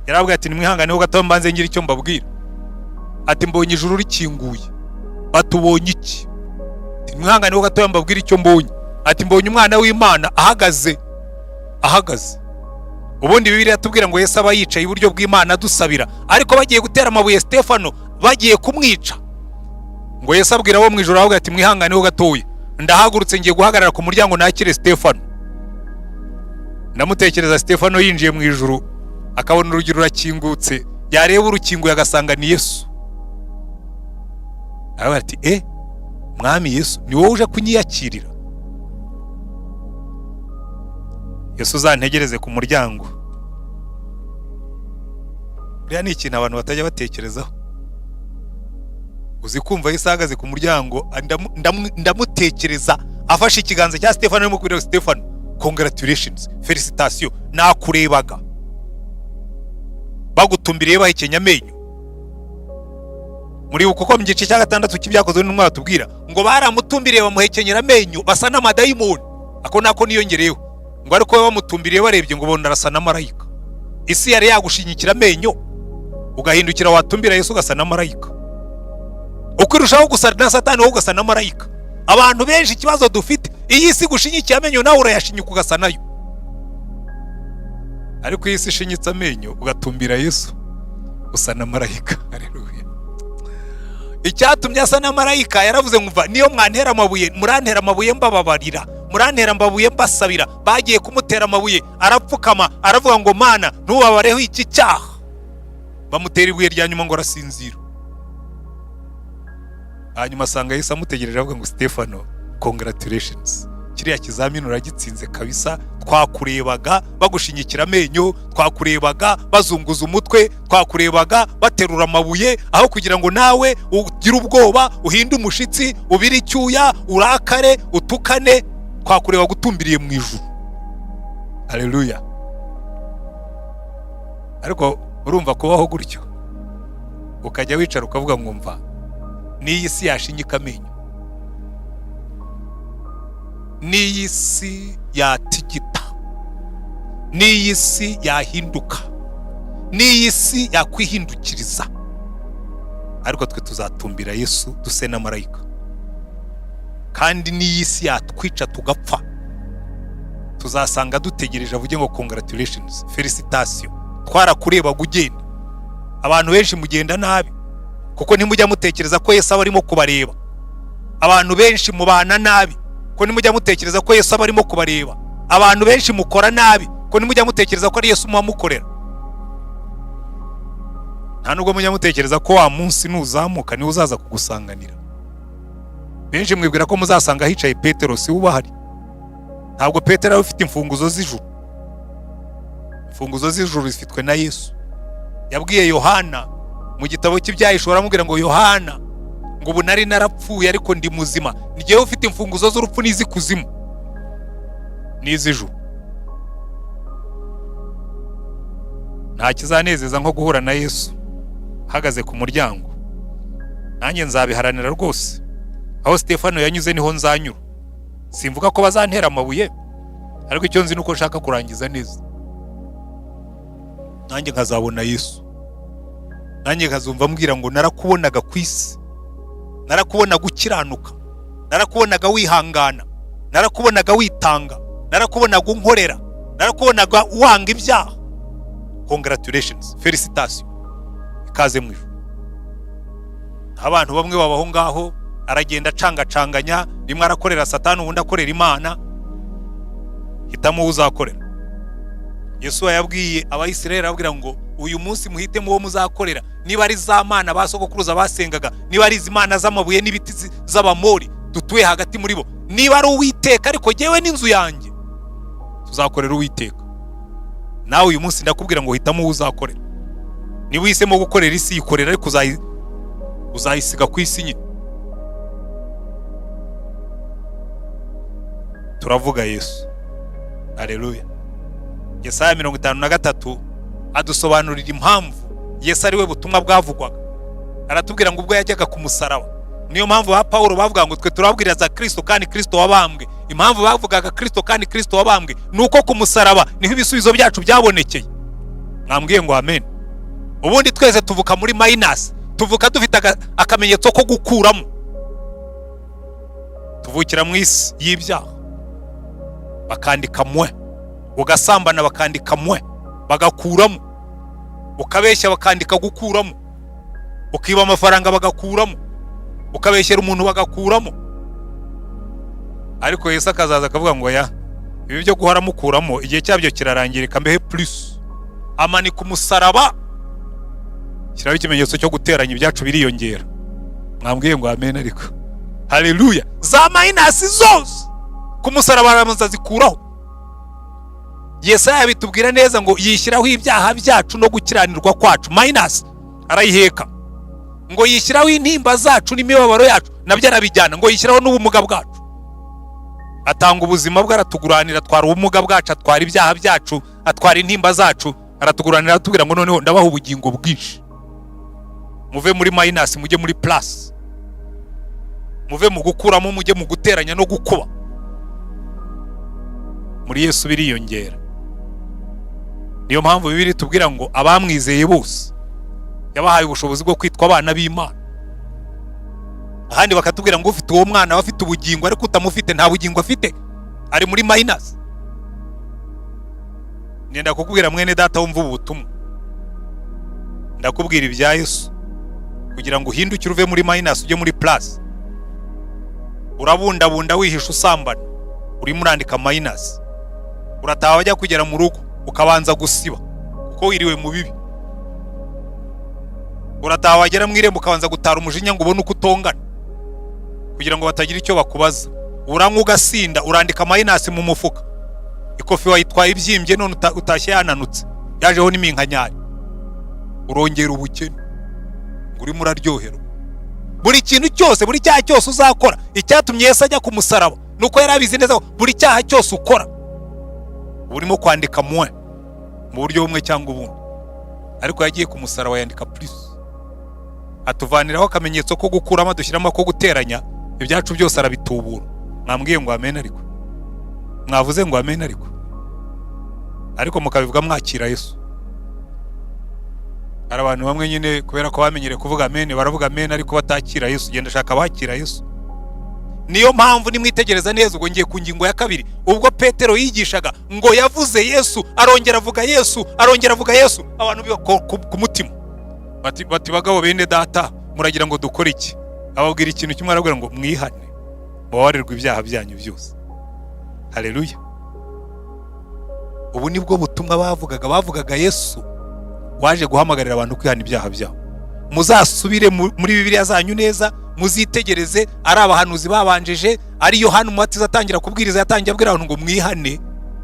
yarabwiye ati nimwihanganeho gato mbanze ngira icyo mbabwira. Ati mbonye ijuru rikinguye. Batubonye iki? Nimwihanganeho gato mbabwira icyo mbonye. Ati mbonye umwana w'Imana ahagaze. Ubundi Bibiliya tubwira ngo Yesu aba yicaye iburyo bw'Imana dusabira, ariko bagiye gutera amabuye Stefano bagiye kumwica. Ngo Yesu abwira abo mu ijuru avuga ati mwihanganeho gatoya, ndahagurutse ngiye guhagarara ku muryango nakire Stefano. Ndamutekereza Stefano yinjiye mu ijuru, akabona urugi rurakingutse, yareba urukingo yagasanga ni Yesu. Aravuga ati mwami Yesu, ni wowe uje kunyiyakirira? Yesu uzantegereze ku muryango. Buriya ni ikintu abantu batajya batekerezaho. Uzi kumva Yesu ahagaze ku muryango, ndamutekereza afashe ikiganza cya Stefano arimo kubwira Stefano, congratulations, felicitation, nakurebaga. Bagutumbiriye bahekenya amenyo. Muri uko mu gice cya 6 cy'ibyakozwe n'umwana tubwira ngo baramutumbiriye bamuhekenyera amenyo basa n'amadayimoni. Ako nako niyongereyeho ngo ariko bamutumbiriye barebye ngo bona arasa na marayika. Isi yari yagushinyikira amenyo, ugahindukira watumbira Yesu ugasa na marayika. Ukwirushaho gusara na Satani wowe ugasa na marayika. Abantu benshi ikibazo dufite, iyi si gushinyikira amenyo nawe urayashinyuka ugasa nayo. Ariko iyi si ishinyitse amenyo ugatumbira Yesu usa na marayika. Haleluya. Icyatumye asa na marayika yaravuze ngo niyo mwantera amabuye, murantera amabuye mbababarira, murantera amabuye mbasabira. Bagiye kumutera amabuye arapfukama aravuga ngo Mana ntubabareho iki cyaha. Bamutera ibuye rya nyuma ngo arasinzira. Hanyuma asanga Yesu amutegereje avuga ngo Stefano, congratulations, kiriya kizamini uragitsinze kabisa. Twakurebaga bagushinyikira amenyo, twakurebaga bazunguza umutwe, twakurebaga baterura amabuye, aho kugira ngo nawe ugire ubwoba, uhinde umushitsi, ubire icyuya, urakare, utukane, twakureba gutumbiriye mu ijuru. Haleluya. Ariko urumva kubaho gutyo, ukajya wicara ukavuga ngo mva n'iyi si yashinyika amenyo, n'iyi si yatigita, n'iyi si yahinduka, n'iyi si yakwihindukiriza, ariko twe tuzatumbira Yesu duse na marayika. Kandi n'iyi si yatwica tugapfa, tuzasanga dutegereje avuge ngo congratulations, felicitation, twarakureba gugenda. Abantu benshi mugenda nabi kuko ntimujya mutekereza ko Yesu aba arimo kubareba. Abantu benshi mubana nabi ko ntimujya mutekereza ko Yesu aba arimo kubareba. Abantu benshi mukora nabi ko ntimujya mutekereza ko ari Yesu muhamukorera. Nta nubwo mujya mutekereza ko wa munsi nuzamuka ni uzaza kugusanganira. Benshi mwibwira ko muzasanga hicaye Petero, si ubahari. Ntabwo Petero afite imfunguzo z'ijuru. Imfunguzo z'ijuru zifitwe na Yesu. Yabwiye Yohana mu gitabo cy'ibyahisho baramubwira ngo Yohana, ngo ubu nari narapfuye ariko ndi muzima, ngewe ufite imfunguzo z'urupfu n'iz'ikuzimu n'iz'ijuru. Nta kizanezeza nko guhura na Yesu hagaze ku muryango. Nanjye nzabiharanira rwose. Aho Stefano yanyuze niho nzanyura. Simvuga ko bazantera amabuye, ariko icyo nzi nuko nshaka kurangiza neza. Nanjye nkazabona Yesu. Nanjye nkazumva mbwira ngo narakubonaga ku isi, narakubona gukiranuka, narakubonaga wihangana, narakubonaga witanga, narakubonaga unkorera, narakubonaga wanga ibyaha. Congratulations, felicitation, ikaze mu ijuru. Abantu bamwe babaho ngaho, aragenda cangacanganya, rimwe arakorera Satani ubundi akorera Imana. Hitamo uzakorera. Yesu yabwiye abayisiraheli ababwira ngo uyu munsi muhitemo uwo muzakorera, niba ari za mana basogokuruza basengaga, niba ari izimana z'amabuye n'ibiti z'abamori dutuye hagati muri bo, niba ari Uwiteka, ariko jewe n'inzu yanjye tuzakorera Uwiteka. Nawe uyu munsi ndakubwira ngo hitamo uzakorera. Niba uhisemo gukorera isi, yikorera, ariko uzayisiga ku isi nyine. Turavuga Yesu. Haleluya. Yesaya 53 adusobanurira impamvu Yesu ari we butumwa bwavugwaga. Aratubwira ngo ubwo yajyaga ku musaraba, niyo mpamvu ba Paulo bavuga ngo twe turabwiriza za Kristo kandi Kristo wabambwe. Impamvu bavugaga Kristo kandi Kristo wabambwe nuko ku musaraba niho ibisubizo byacu byabonekeye. Mwambwiye ngo amen. Ubundi twese tuvuka muri minus, tuvuka dufite akamenyetso ko gukuramo. Tuvukira mu isi y'ibyaha, bakandika mwe, ugasambana bakandika mwe, bagakuramo, ukabeshya bakandika gukuramo, ukiba amafaranga bagakuramo, ukabeshyera umuntu bagakuramo. Ariko Yesu akazaza akavuga ngo ya ibi byo guhora mukuramo igihe cyabyo kirarangirika, mbehe plus. Amanika umusaraba, kiraho ikimenyetso cyo guteranya ibyacu biriyongera. Mwambwiye ngo amen ariko. Haleluya. Za minus zose ku musaraba aramanza zikuraho. Yesaya bitubwira neza ngo yishyiraho ibyaha byacu no gukiranirwa kwacu, minus arayiheka. Ngo yishyiraho intimba zacu n'imibabaro yacu, nabyo arabijyana. Ngo yishyiraho n'ubumuga bwacu, atanga ubuzima bwe, aratuguranira, atwara ubumuga bwacu, atwara ibyaha byacu, atwara intimba zacu, aratuguranira, atubwira ngo noneho ndabaha ubugingo bwinshi. Muve muri minus mujye muri plus, muve mu gukuramo mujye mu guteranya no gukuba. Muri Yesu biriyongera. Niyo mpamvu Bibiliya tubwira ngo abamwizeye bose yabahaye ubushobozi bwo kwitwa abana b'Imana. Ahandi bakatubwira ngo ufite uwo mwana bafite ubugingo, ariko utamufite nta bugingo afite, ari muri minus. Nenda kukubwira mwene data wumva ubutumwa, ndakubwira ibya Yesu kugira ngo uhindukire uve muri minus ujye muri plus. Urabundabunda wihisha usambana, uri murandika minus. Urataha wajya kugera mu rugo ukabanza gusiba kuko wiriwe mu bibi. Urataha wagera mu irembo ukabanza gutara umujinya ngo ubone uko utongana kugira ngo batagira icyo bakubaza. Uranywa ugasinda, urandika minus mu mufuka. Ikofi wayitwaye ibyimbye, none utashye yananutse, yajeho n'iminkanyari. Urongera ubukene ngo urimo uraryoherwa. Buri kintu cyose, buri cyaha cyose uzakora, icyatumye Yesu ajya ku musaraba nuko yarabizi neza buri cyaha cyose ukora urimo kwandika mwe mu buryo bumwe cyangwa ubundi. Ariko yagiye ku musaraba yandika plus, atuvaniraho akamenyetso ko gukuramo, dushyiramo ko guteranya, ibyacu byose arabitubura. Mwambwiye ngo amen ariko. Mwavuze ngo amen ariko mukabivuga mwakira Yesu. Hari abantu bamwe nyine kubera ko bamenyere kuvuga amen baravuga amen ariko batakira Yesu. Genda shaka bakira Yesu. Niyo mpamvu nimwitegereza neza ubwo ngiye ku ngingo ya 2, ubwo Petero yigishaga ngo yavuze Yesu, arongera avuga Yesu, arongera avuga Yesu, abantu ku mutima bati bagabo bene data muragira ngo dukore iki? Ababwira ikintu kimwe, arabwira ngo mwihane mubabarirwe ibyaha byanyu byose. Haleluya. Ubu nibwo butumwa bavugaga Yesu waje guhamagarira abantu kwihana ibyaha byabo. Muzasubire muri Bibiliya zanyu neza, muzitegereze. Ari abahanuzi babanjeje, ari Yohana Umubatiza atangira kubwiriza, yatangiye abwira abantu ngo mwihane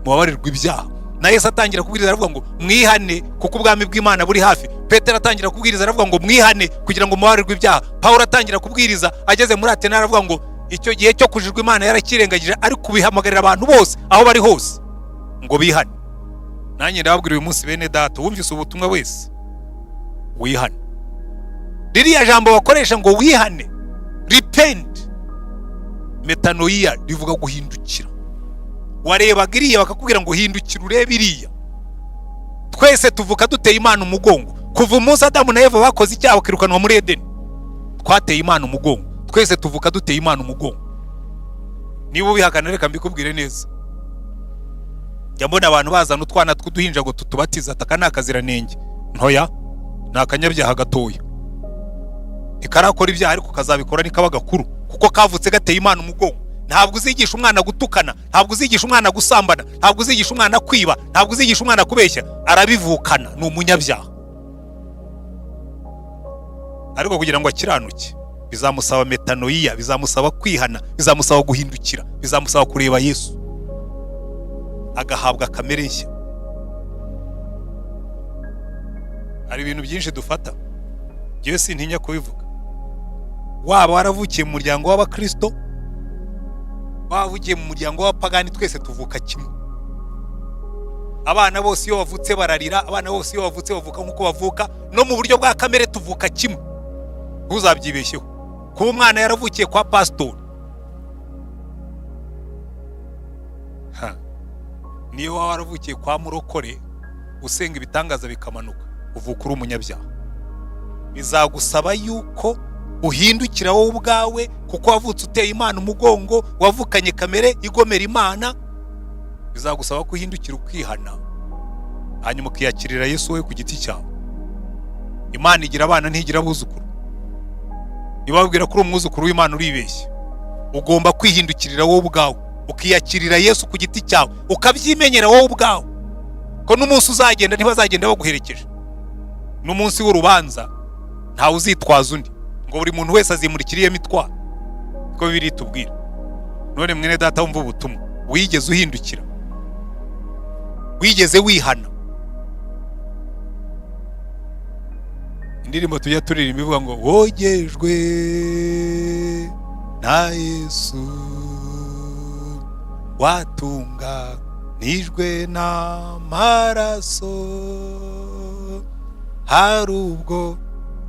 mubabarirwe ibyaha. na Yesu atangira kubwiriza aravuga ngo mwihane kuko ubwami bw'Imana buri hafi. Petero atangira kubwiriza aravuga ngo mwihane kugira ngo mubabarirwe ibyaha. Pawulo atangira kubwiriza ageze muri Atene aravuga ngo icyo gihe cyo kujijwa Imana yarakirengagije ari kubihamagarira abantu bose aho bari hose ngo bihane. Nanjye ndababwira uyu munsi bene data wumvise ubutumwa wese wihane. Ririya jambo bakoresha ngo wihane, repent, metanoia, rivuga guhindukira. Warebaga iriya bakakubwira ngo hindukira urebe iriya. Twese tuvuka duteye Imana umugongo. Kuva umunsi Adamu na Eva bakoze icyaha bakirukanwa muri Edeni, twateye Imana umugongo. Twese tuvuka duteye Imana umugongo. Niba ubihakana reka mbikubwire neza. Njya mbona abantu bazana utwana tw'uduhinja ngo tutubatiza, ataka n'akaziranenge ntoya, n'akanyabyaha gatoya. Ikarakora ibyaha ariko kazabikora nikaba gakuru kuko kavutse gateye Imana umugongo. Ntabwo uzigisha umwana gutukana, ntabwo uzigisha umwana gusambana, ntabwo uzigisha umwana kwiba, ntabwo uzigisha umwana kubeshya. Arabivukana, ni umunyabyaha. Ariko kugira ngo akiranuke bizamusaba metanoia, bizamusaba kwihana, bizamusaba guhindukira, bizamusaba kureba Yesu, agahabwa kamere nshya. Hari ibintu byinshi dufata njyewe sintinya kubivuga. Waba waravukiye mu muryango w'Abakristo, wavukiye mu muryango w'abapagani, twese tuvuka kimwe. Abana bose iyo bavutse bararira, abana bose iyo bavutse bavuka nk'uko bavuka, no mu buryo bwa kamere tuvuka kimwe. Ntuzabyibeshyeho. Kuba umwana yaravukiye kwa pastor, niyo waba waravukiye kwa murokore usenga ibitangaza bikamanuka, uvuka uri umunyabyaha. Bizagusaba yuko uhindukira wowe ubwawe kuko wavutse uteye Imana umugongo, wavukanye kamere igomera Imana. Bizagusaba ko uhindukira ukihana, hanyuma ukiyakirira Yesu we ku giti cyawe. Imana igira abana ntigira abuzukuru. Ibabwira ko uri umwuzukuru w'Imana uribeshye. Ugomba kwihindukirira wowe ubwawe, ukiyakirira Yesu ku giti cyawe, ukabyimenyera wowe ubwawe ko n'umunsi uzagenda ntibazagenda baguherekeje. N'umunsi w'urubanza ntawe uzitwaza undi ngo buri muntu wese azimurikiriye imitwaro, ko bibiri tubwira. None mwene data wumva ubutumwa, wigeze uhindukira? Wigeze wihana? Indirimbo tujya turirimba ivuga ngo wogejwe na Yesu, watunganijwe n'amaraso, hari ubwo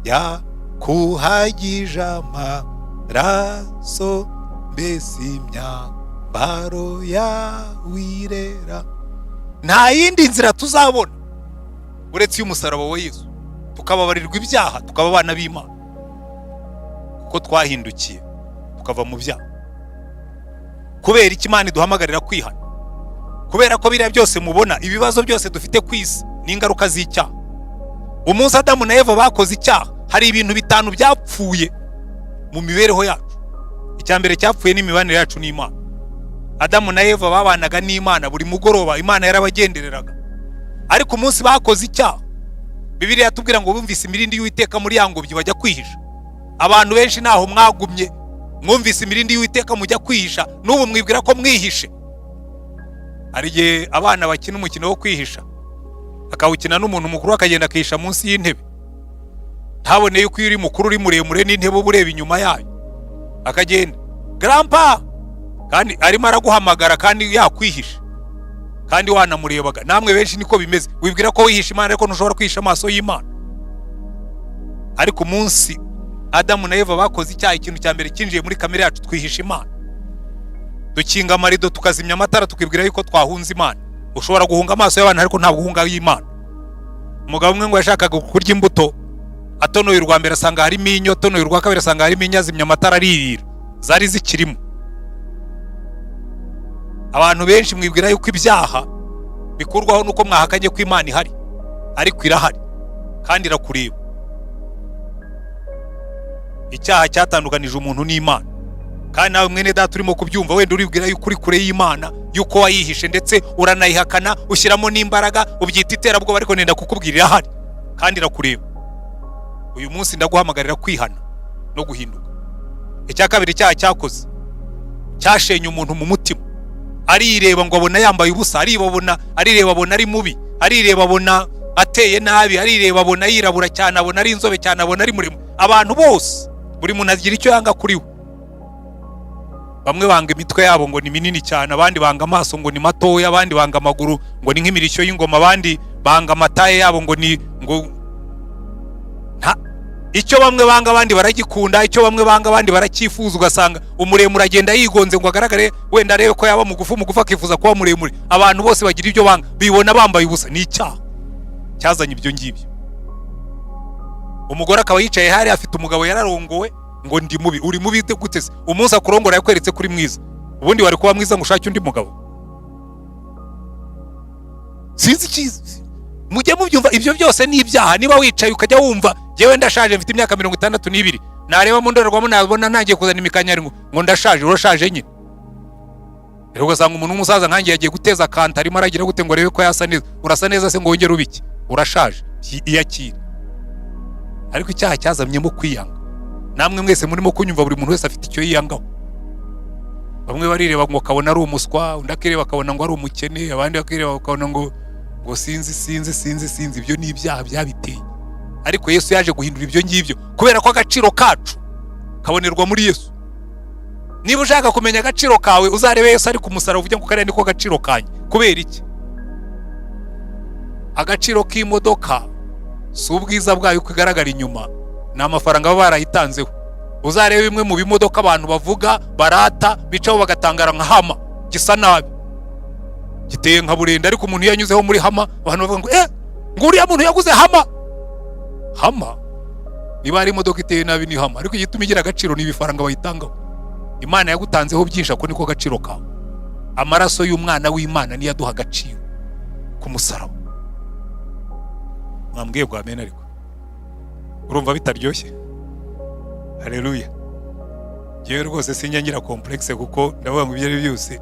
yakuhagije amaraso, mbese imyambaro yawirera. Nta yindi nzira tuzabona uretse y'umusaraba wa Yesu, tukababarirwa ibyaha, tukaba abana b'Imana kuko twahindukiye tukava mu byaha. Kubera iki Imana iduhamagarira kwihana? Kubera ko biriya byose mubona, ibibazo byose dufite ku isi ni ingaruka z'icyaha. Umunsi Adamu na Eva bakoze icyaha, hari ibintu bitanu byapfuye mu mibereho yacu. Icyambere cyapfuye n'imibanire yacu n'Imana. Adamu na Eva babanaga n'Imana buri mugoroba, Imana yarabagendereraga. Ariko umunsi bakoze icyaha, Bibiliya yatubwira ngo bumvise imirindi y'Uwiteka muri yangobyi bajya kwihisha. Abantu benshi naho mwagumye, mwumvise imirindi y'Uwiteka mujya kwihisha, n'ubu mwibwira ko mwihishe. Hari igihe abana bakina umukino wo kwihisha, akawukina n'umuntu mukuru akagenda akihisha munsi y'intebe. Ntabone yuko iyo uri mukuru uri muremure n'intebe uba ureba inyuma yayo, akagenda grandpa, kandi arimo araguhamagara kandi yakwihisha, kandi wanamurebaga. Namwe benshi niko bimeze, wibwira ko wihisha Imana ariko ntushobora kwihisha amaso y'Imana. Ariko umunsi Adamu na Eva bakoze icyaha, ikintu cya mbere kinjiye muri kamere yacu, twihisha Imana. Dukinga amarido, tukazimya amatara, tukibwira yuko twahunze Imana. Ushobora guhunga amaso y'abantu ariko ntabwo uhunga y'Imana. Umugabo umwe ngo yashakaga kurya imbuto, atonoye urwa mbere asanga harimo inyo, atonoye urwa kabiri asanga harimo inyo, azimya amatara aririra, zari zikirimo. Abantu benshi mwibwira yuko ibyaha bikurwaho nuko mwahakanye ko Imana ihari, ariko irahari kandi irakureba. Icyaha cyatandukanije umuntu n'Imana, kandi nawe mwene data urimo kubyumva, wenda uribwira yuko uri kure y'Imana, yuko wayihishe ndetse uranayihakana, ushyiramo n'imbaraga, ubyita iterabwoba, ariko nenda kukubwira irahari kandi irakureba. Uyu munsi ndaguhamagarira kwihana no guhinduka. Icya kabiri icyaha cyakoze, cyashenye umuntu mu mutima, arireba ngo abona yambaye ubusa, arireba abona ari mubi, arireba abona ateye nabi, arireba abona yirabura cyane, abona ari inzobe cyane, abona ari muremure. Abantu bose buri muntu agira icyo yanga kuri we. Bamwe banga imitwe yabo ngo ni minini cyane, abandi banga amaso ngo ni matoya, abandi banga amaguru ngo ni nk'imirishyo y'ingoma, abandi banga amataye yabo ngo ni icyo bamwe banga abandi baragikunda, icyo bamwe banga abandi barakifuza. Ugasanga umuremure agenda yigonze ngo agaragare wenda arebe ko yaba mugufu akifuza kuba muremure. Abantu bose bagira ibyo banga, bibona bambaye ubusa. Ni icyaha cyazanye ibyo ngibyo. Umugore akaba yicaye hari afite umugabo yararongowe ngo ndi mubi. Uri mubi gute se? Umunsi akurongora yakweretse kuri mwiza, ubundi wari kuba mwiza ngo ushake undi mugabo? Sinzi kizi. Mujye mubyumva, ibyo byose ni ibyaha. Niba wicaye ukajya wumva jewe ndashaje mfite imyaka 62, nareba mu ndorerwamo nabona ntangiye kuzana imikanyari ngo ndashaje. Urashaje nyine. Rero ugasanga umuntu w'umusaza nkangiye yagiye guteza kanta, arimo aragira gute ngo rebe ko yasa neza. Urasa neza se ngo wongere ubiki? Urashaje. Iyakira. Ariko icyaha cyazamyemo kwiyanga. Namwe mwese murimo kunyumva, buri muntu wese afite icyo yiyangaho. Bamwe barireba ngo kabona ari umuswa, undi akireba akabona ngo ari umukene, abandi bakireba bakabona ngo sinzi. Ibyo ni ibyaha byabiteye. Ariko Yesu yaje guhindura ibyo ngibyo, kubera ko agaciro kacu kabonerwa muri Yesu. Niba ushaka kumenya agaciro kawe, uzarebe Yesu ari ku musaraba uvuge ngo kare niko agaciro kanye. Kubera iki? Agaciro k'imodoka si ubwiza bwayo kugaragara inyuma, ni amafaranga baba barayitanzeho. Uzarebe bimwe mu bimodoka abantu bavuga barata, bicaho bagatangara nka hama, gisa nabi, giteye nka burenda. Ariko umuntu yanyuzeho muri hama, abantu bavuga ngo ngo uriya muntu yaguze hama. Niba ari imodoka iteye nabi ni hama. Ariko igituma igira agaciro ni ibifaranga bayitangaho. Imana yagutanzeho byinshi, ako niko gaciro kawe. Amaraso y'umwana w'Imana niyo aduha agaciro ku musaraba. Mwambwiye ngo amen. Ariko urumva bitaryoshye? Haleluya. Jewe rwose sinyangira complexe, kuko ndavuga ngo ibyo byose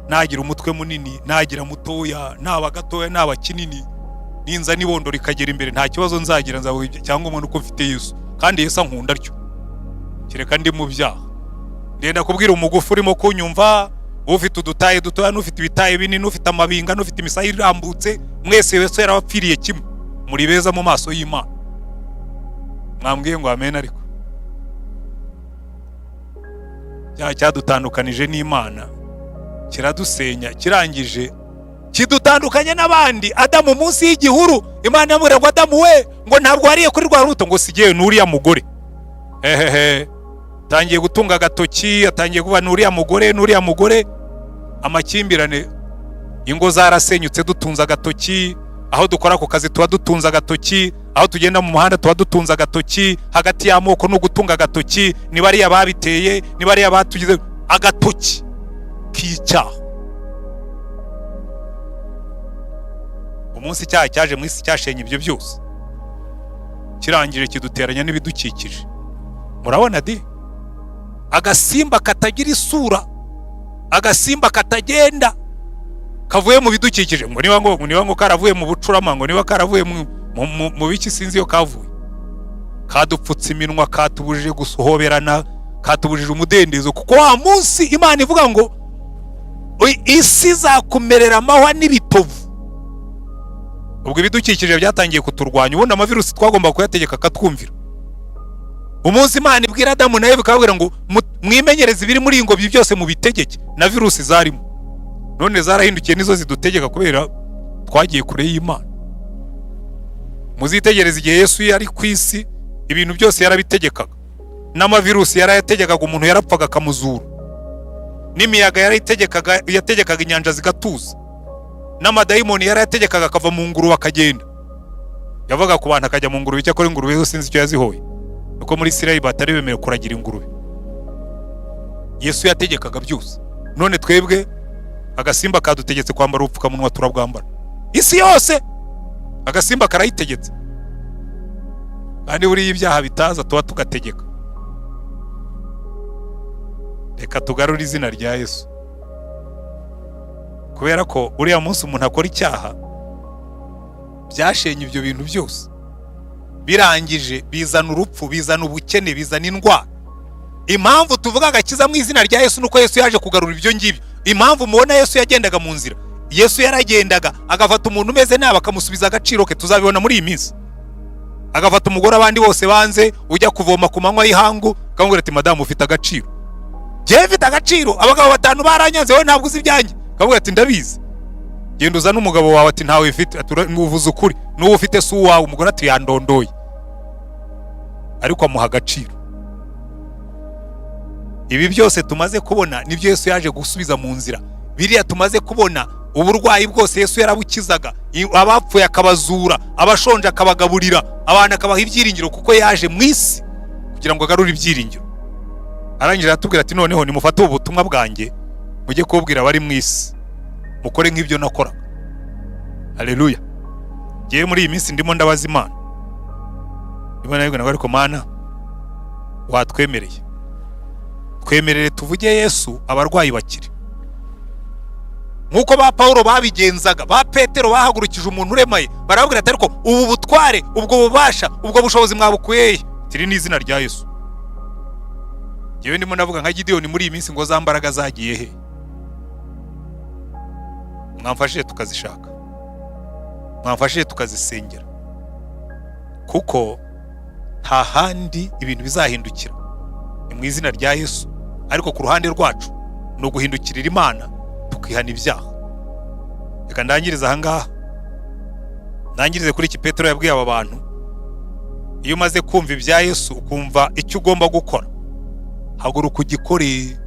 nagira umutwe munini, nagira mutoya, naba gatoya, naba kinini, ninza nibondo rikagera imbere, nta kibazo nzagira. Nzavuga cyangwa umuntu uko mfite Yesu, kandi Yesu ankunda atyo. Kireka ndi mu byaha. Ndenda kubwira umugufu urimo kunyumva, ufite udutaye dutoya, n'ufite ibitaye binini, n'ufite amabinga, n'ufite imisaya irambutse, mwese Yesu yarabapfiriye kimwe, muri beza mu maso y'Imana. Mwambwiye ngo amen. Ariko cyadutandukanije n'Imana kiradusenya, kirangije kidutandukanya n'abandi. Adamu munsi y'igihuru, Imana yamubwira ngo Adamu we, ngo ntabwo wariye kuri rwa rubuto, ngo sigiye n'uriya mugore. Tangiye gutunga agatoki, atangiye kuba n'uriya mugore. Amakimbirane, ingo zarasenyutse dutunza agatoki. Aho dukora ku kazi tuba dutunza agatoki, aho tugenda mu muhanda tuba dutunza agatoki. Hagati y'amoko no gutunga agatoki, niba ari ababiteye, niba ari abatugize agatoki k'icyaha. Umunsi icyaha cyaje mu isi cyashenye ibyo byose, kirangije kiduteranya n'ibidukikije. Murabona di, agasimba katagira isura, agasimba katagenda, kavuye mu bidukikije. Ngo niba ngo karavuye mu bucurama, ngo niba karavuye mu biki sinzi yo kavuye. Kadupfutse iminwa, katubujije gusohoberana, katubujije umudendezo. Kuko wa munsi Imana ivuga ngo isi zakumerera amahwa n'ibitovu, ubwo ibidukikije byatangiye kuturwanya. Ubundi amavirusi twagomba kuyategeka akatwumvira. Umunsi Imana ibwira Adamu nawe bikabwira ngo mwimenyereze ibiri muri ingobyi byose mu bitegeke, na virusi zarimo. None zarahindukiye nizo zidutegeka kubera twagiye kure y'Imana. Muzitegereze igihe Yesu yari ku isi, ibintu byose yarabitegekaga. N'amavirusi yarayategekaga, umuntu yarapfaga akamuzura. N'imiyaga yategekaga inyanja zigatuza. N'amadayimoni yarayategekaga akava mu ngurube akagenda. Yavaga ku bantu akajya mu ngurube, cyakora ingurube zo sinzi icyo yazihoye, nuko muri Isirayeli batari bemerewe kuragira ingurube. Yesu yategekaga byose. None twebwe agasimba kadutegetse kwambara ubupfukamunwa, turabwambara. Isi yose agasimba karayitegetse. Kandi buri ibyaha bitaza tuba tugategeka. Reka tugarure izina rya Yesu, kubera ko uriya munsi umuntu akora icyaha byashenye ibyo bintu byose. Birangije bizana urupfu, bizana ubukene, bizana indwara. impamvu tuvuga agakiza mu izina rya Yesu nuko Yesu yaje kugarura ibyo ngibyo. Impamvu mubona Yesu yagendaga mu nzira, Yesu yaragendaga agafata umuntu umeze nabi akamusubiza agaciro ke, tuzabibona muri iyi minsi. Agafata umugore abandi bose banze, ujya kuvoma ku manywa y'ihangu, akamubwira ati madamu ufite agaciro. Jewe mfite agaciro, abagabo batanu baranyanze, wowe ntabwo uzi ibyanjye. Akamubwira ati ndabizi. Genda uzana umugabo wawe, ati ntawe ufite, uvuze ukuri, n'uwo ufite si uwawe. Umugore ati yandondoye, ariko amuha agaciro. Ibi byose tumaze kubona nibyo Yesu yaje gusubiza mu nzira. Biriya tumaze kubona, uburwayi bwose Yesu yarabukizaga, abapfuye akabazura, abashonje akabagaburira, abantu akabaha ibyiringiro, kuko yaje mu isi kugira ngo agarure ibyiringiro. Arangije atubwira ati noneho nimufate ubutumwa bwanjye mujye kubwira abari mu isi, mukore nk'ibyo nakora. Haleluya. Ngiye muri iyi minsi ndimo ndabaza Imana, Imana yego ariko Mana watwemereye, twemerere tuvuge Yesu abarwayi bakire. Nkuko ba Paulo babigenzaga, ba Petero bahagurukije umuntu uremaye, barabwira ati ariko ubu butware, ubwo bubasha, ubwo bushobozi mwabukuye tiri n'izina rya Yesu. Yewe ndimo navuga nka Gideon muri iyi minsi ngo za mbaraga zagiye he? Mwamfashije tukazishaka, mwamfashije tukazisengera, kuko nta handi ibintu bizahindukira ni mu izina rya Yesu. Ariko ku ruhande rwacu no guhindukirira Imana tukihana ibyaha. Reka ndangiriza aha ngaha, ndangirize kuri iki Petero yabwiye aba bantu. Iyo umaze kumva ibya Yesu ukumva icyo ugomba gukora, haguruka ugikore.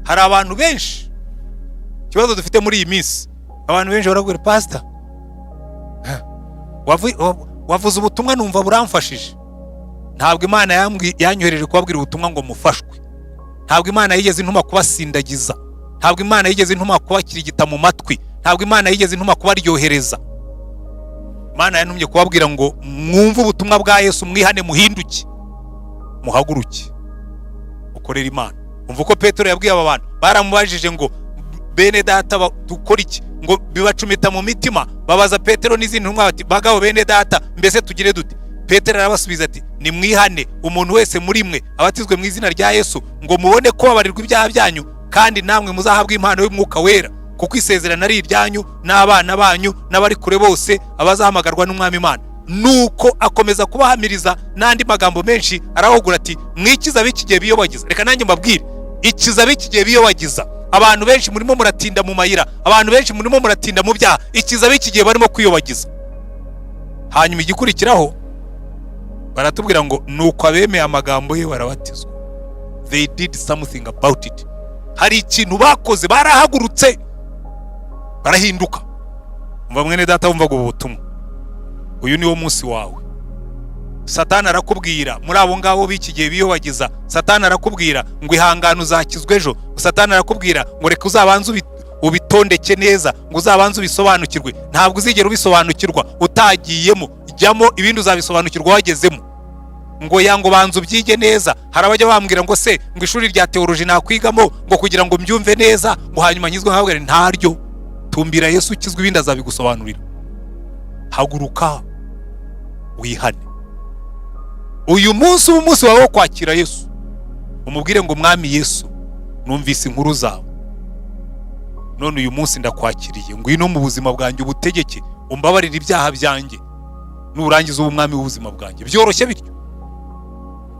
Hari abantu benshi, ikibazo dufite muri iyi minsi, abantu benshi barabwira pastor, wavuze ubutumwa numva buramfashije. Ntabwo Imana yanyohereje kubabwira ubutumwa ngo mufashwe. Ntabwo Imana yigeze intuma kubasindagiza. Ntabwo Imana yigeze intuma kubakirigita mu matwi. Ntabwo Imana yigeze intuma kubaryohereza. Imana yantumye kubabwira ngo mwumve ubutumwa bwa Yesu, mwihane, muhinduke, muhaguruke, ukorera Imana. Umva uko Petero yabwiye aba bantu, baramubajije ngo bene data dukora iki? Ngo bibacumita mu mitima, babaza Petero n'izindi ntumwa bati bagabo bene data mbese tugire dute? Petero arabasubiza ati ni mwihane umuntu wese muri mwe abatizwe mu izina rya Yesu, ngo mubone ko babarirwa ibyaha byanyu, kandi namwe muzahabwa impano y'Umwuka Wera, kuko isezerano ari iryanyu n'abana banyu n'abari kure bose abazahamagarwa n'Umwami Imana. Nuko akomeza kubahamiriza n'andi magambo menshi, arahugura ati mwikiza bikigiye biyobagiza. Reka nanjye mbabwire, ikiza bikigiye biyobagiza. Abantu benshi murimo muratinda mu mayira, abantu benshi murimo muratinda mu byaha, ikiza bikigiye barimo kwiyobagiza. Hanyuma igikurikiraho baratubwira ngo nuko abemeye amagambo ye barabatizwa. They did something about it. Hari ikintu bakoze, barahagurutse, barahinduka. Umva mwene data, wumva ngo ubutumwa, uyu niwo munsi wawe. Satani arakubwira muri abo ngabo bikigiye biyobagiza, Satani arakubwira ngo ihangane uzakizwe ejo. Satani arakubwira ngo reka uzabanze ubitondeke neza, ngo uzabanze ubisobanukirwe. Ntabwo uzigera ubisobanukirwa utagiyemo, jyamo ibindi uzabisobanukirwa wagezemo. Ngo yango banze ubyige neza. Hari abajya bambwira ngo se ngo ishuri rya teoloji nakwigamo ngo kugira ngo mbyumve neza, ngo hanyuma nkizwe nkabwira ntaryo. Tumbira Yesu ukizwe, ibindi azabigusobanurira. Haguruka wihane. Uyu munsi umunsi wawe wo kwakira Yesu, umubwire ngo mwami Yesu, numvise inkuru zawe, none uyu munsi ndakwakiriye, ngwino mu buzima bwanjye ubutegeke, umbabarire ibyaha byanjye, nurangiza ubumwami w'ubuzima bwanjye. Byoroshye bityo.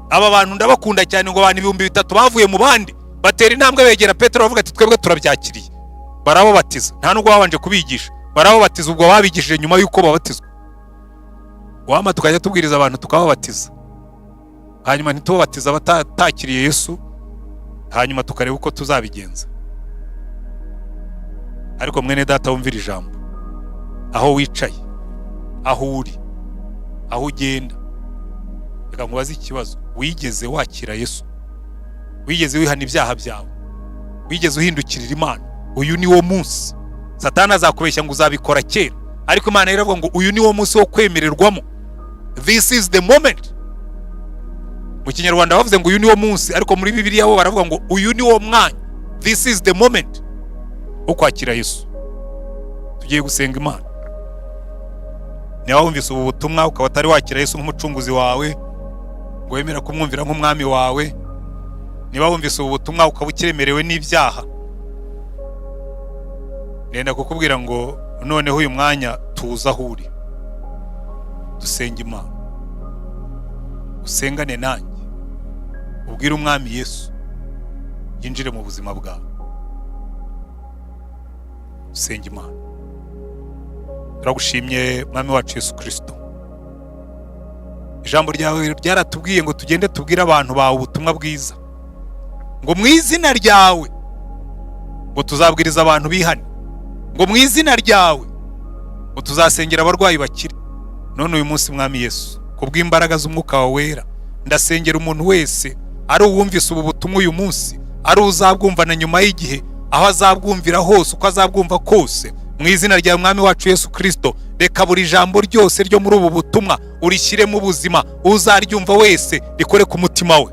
Aba bantu ndabakunda cyane, ngo abantu 3,000 bavuye mu bandi batera intambwe begera Petero bavuga ati twebwe turabyakiriye. Barababatiza, nta nubwo babanje kubigisha, barababatiza ubwo babigishije nyuma yuko babatizwa. Wama tukajya tubwiriza abantu tukababatiza, hanyuma ntitubabatiza abatakiriye Yesu, hanyuma tukareba uko tuzabigenza. Ariko mwene data wumvira ijambo, aho wicaye, aho uri, aho ugenda, reka nkubaze ikibazo, wigeze wakira Yesu? Wigeze wihana ibyaha byawe? Wigeze uhindukirira Imana? Uyu ni wo munsi. Satani azakubeshya ngo uzabikora kera, ariko Imana iravuga ngo uyu ni wo munsi wo kwemererwamo. This is the moment. Mu Kinyarwanda bavuze ngo uyu ni wo munsi, ariko muri Bibiliya bo baravuga ngo uyu ni wo mwanya. This is the moment wo kwakira Yesu. Tugiye gusenga Imana. Niba wumvise ubu butumwa ukaba atari wakira Yesu nk'umucunguzi wawe, ngo wemera kumwumvira nk'umwami wawe, niba wumvise ubu butumwa ukaba ukiremerewe n'ibyaha, nenda kukubwira ngo noneho uyu mwanya tuza aho uri, dusenge Imana, usengane nanjye, ubwire umwami Yesu yinjire mu buzima bwawe. Usenge Imana. Turagushimye mwami wacu Yesu Kristo, ijambo ryawe ryaratubwiye ngo tugende tubwire abantu bawe ubutumwa bwiza, ngo mu izina ryawe ngo tuzabwiriza abantu bihane, ngo mu izina ryawe ngo tuzasengera abarwayi bakire. None uyu munsi mwami Yesu, kubw'imbaraga z'umwuka wawe wera, ndasengera umuntu wese ari uwumvise ubu butumwa uyu munsi, ari uzabwumva na nyuma y'igihe, aho azabwumvira hose uko azabwumva kose, mu izina rya mwami wacu Yesu Kristo, reka buri jambo ryose ryo muri ubu butumwa urishyire mu buzima, uzaryumva wese rikore ku mutima we.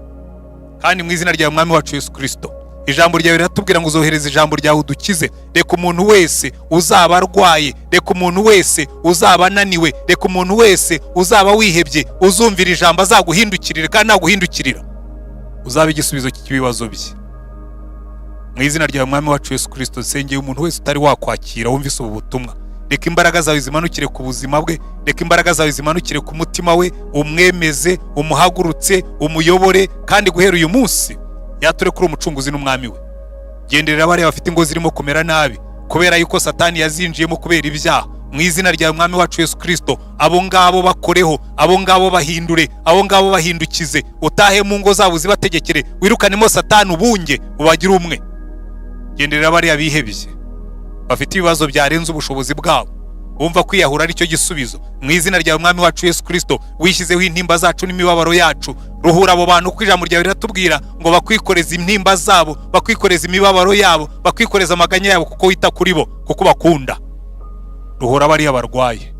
Kandi mu izina rya mwami wacu Yesu Kristo, ijambo ryawe riratubwira ngo uzohereze ijambo ryawe udukize. Reka umuntu wese uzaba arwaye, reka umuntu wese uzaba ananiwe, reka umuntu wese uzaba wihebye, uzumvira ijambo azaguhindukirira, kandi naguhindukirira uzaba igisubizo cy'ibibazo bye. Mu izina rya mwami wacu Yesu Kristo, nsengeye umuntu wese utari wakwakira wumvise ubu butumwa, reka imbaraga zawe zimanukire ku buzima bwe, reka imbaraga zawe zimanukire ku mutima we, umwemeze, umuhagurutse, umuyobore, kandi guhera uyu munsi yature kuri umucunguzi n'umwami we. Genderera bariya bafite ingo zirimo kumera nabi kubera yuko Satani yazinjiyemo kubera ibyaha. Mu izina rya mwami wacu Yesu Kristo, abo ngabo bakoreho, abo ngabo bahindure, abo ngabo bahindukize, utahe mu ngo zabo zibategekere, wirukanemo Satani ubunge ubagire umwe. Genderera bariya bihebye bafite ibibazo byarenze ubushobozi bwabo, bumva kwiyahura ari cyo gisubizo. Mu izina rya mwami wacu Yesu Kristo, wishyizeho intimba zacu n'imibabaro yacu, ruhura abo bantu kuko ijambo ryawe riratubwira ngo bakwikoreza intimba zabo, bakwikoreza imibabaro yabo, bakwikoreza amaganya yabo, kuko wita kuri bo, kuko bakunda. Ruhura bariya barwaye,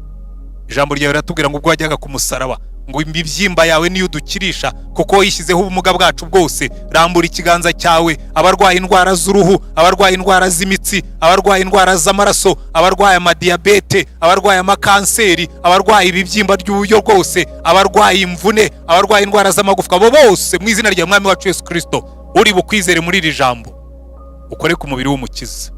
ijambo ryawe riratubwira ngo ubwo wajyaga ku musaraba ngo imibyimba yawe niyo udukirisha, kuko yishyizeho ubumuga bwacu bwose. Rambura ikiganza cyawe abarwaye indwara z'uruhu, abarwaye indwara z'imitsi, abarwaye indwara z'amaraso, abarwaye amadiyabete, abarwaye amakanseri, abarwaye ibibyimba by'uburyo bwose, abarwaye imvune, abarwaye indwara z'amagufwa, abo bose mu izina rya mwami wacu Yesu Kristo, uri bukwizere muri iri jambo, ukore ku mubiri w'umukiza.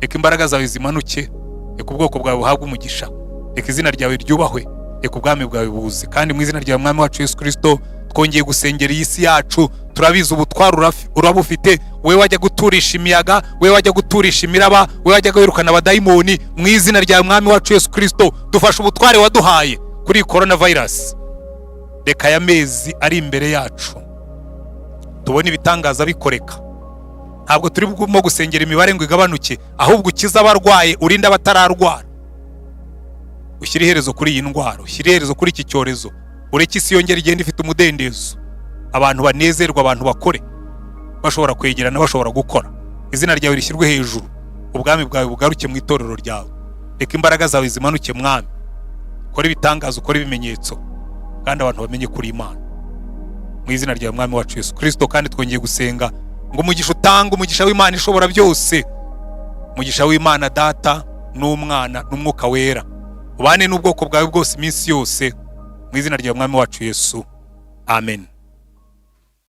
Reka imbaraga zawe zimanuke, reka ubwoko bwawe buhabwe umugisha, reka izina ryawe ryubahwe, reka ubwami bwawe buze. Kandi mu izina rya mwami wacu Yesu Kristo, twongeye gusengera iyi si yacu, turabizi ubutwara urabufite, we wajya guturisha imiyaga, we wajya guturisha imiraba, we wajya wirukana abadayimoni. Mu izina rya mwami wacu Yesu Kristo, dufashe ubutware waduhaye kuri coronavirus. Reka aya mezi ari imbere yacu tubone ibitangaza bikoreka. Ntabwo turi bugomba gusengera imibare ngo igabanuke, ahubwo ukiza abarwaye, urinda abatararwara. Ushyire iherezo kuri iyi ndwara, ushyire iherezo kuri iki cyorezo, ureke isi yongera igenda ifite umudendezo, abantu banezerwa, abantu bakore, bashobora kwegerana, bashobora gukora. Izina ryawe rishyirwe hejuru, ubwami bwawe bugaruke mu itorero ryawe. Reka imbaraga zawe zimanuke mwami, ukore ibitangaza, ukore ibimenyetso, kandi abantu bamenye kuri Imana. Mu izina rya mwami wacu Yesu Kristo, kandi twongeye gusenga ngo umugisha utanga, umugisha w'Imana ishobora byose, umugisha w'Imana Data n'Umwana n'Umwuka wera, ubane n'ubwoko bwawe bwose iminsi yose, mu izina rya mwami wacu Yesu. Amen.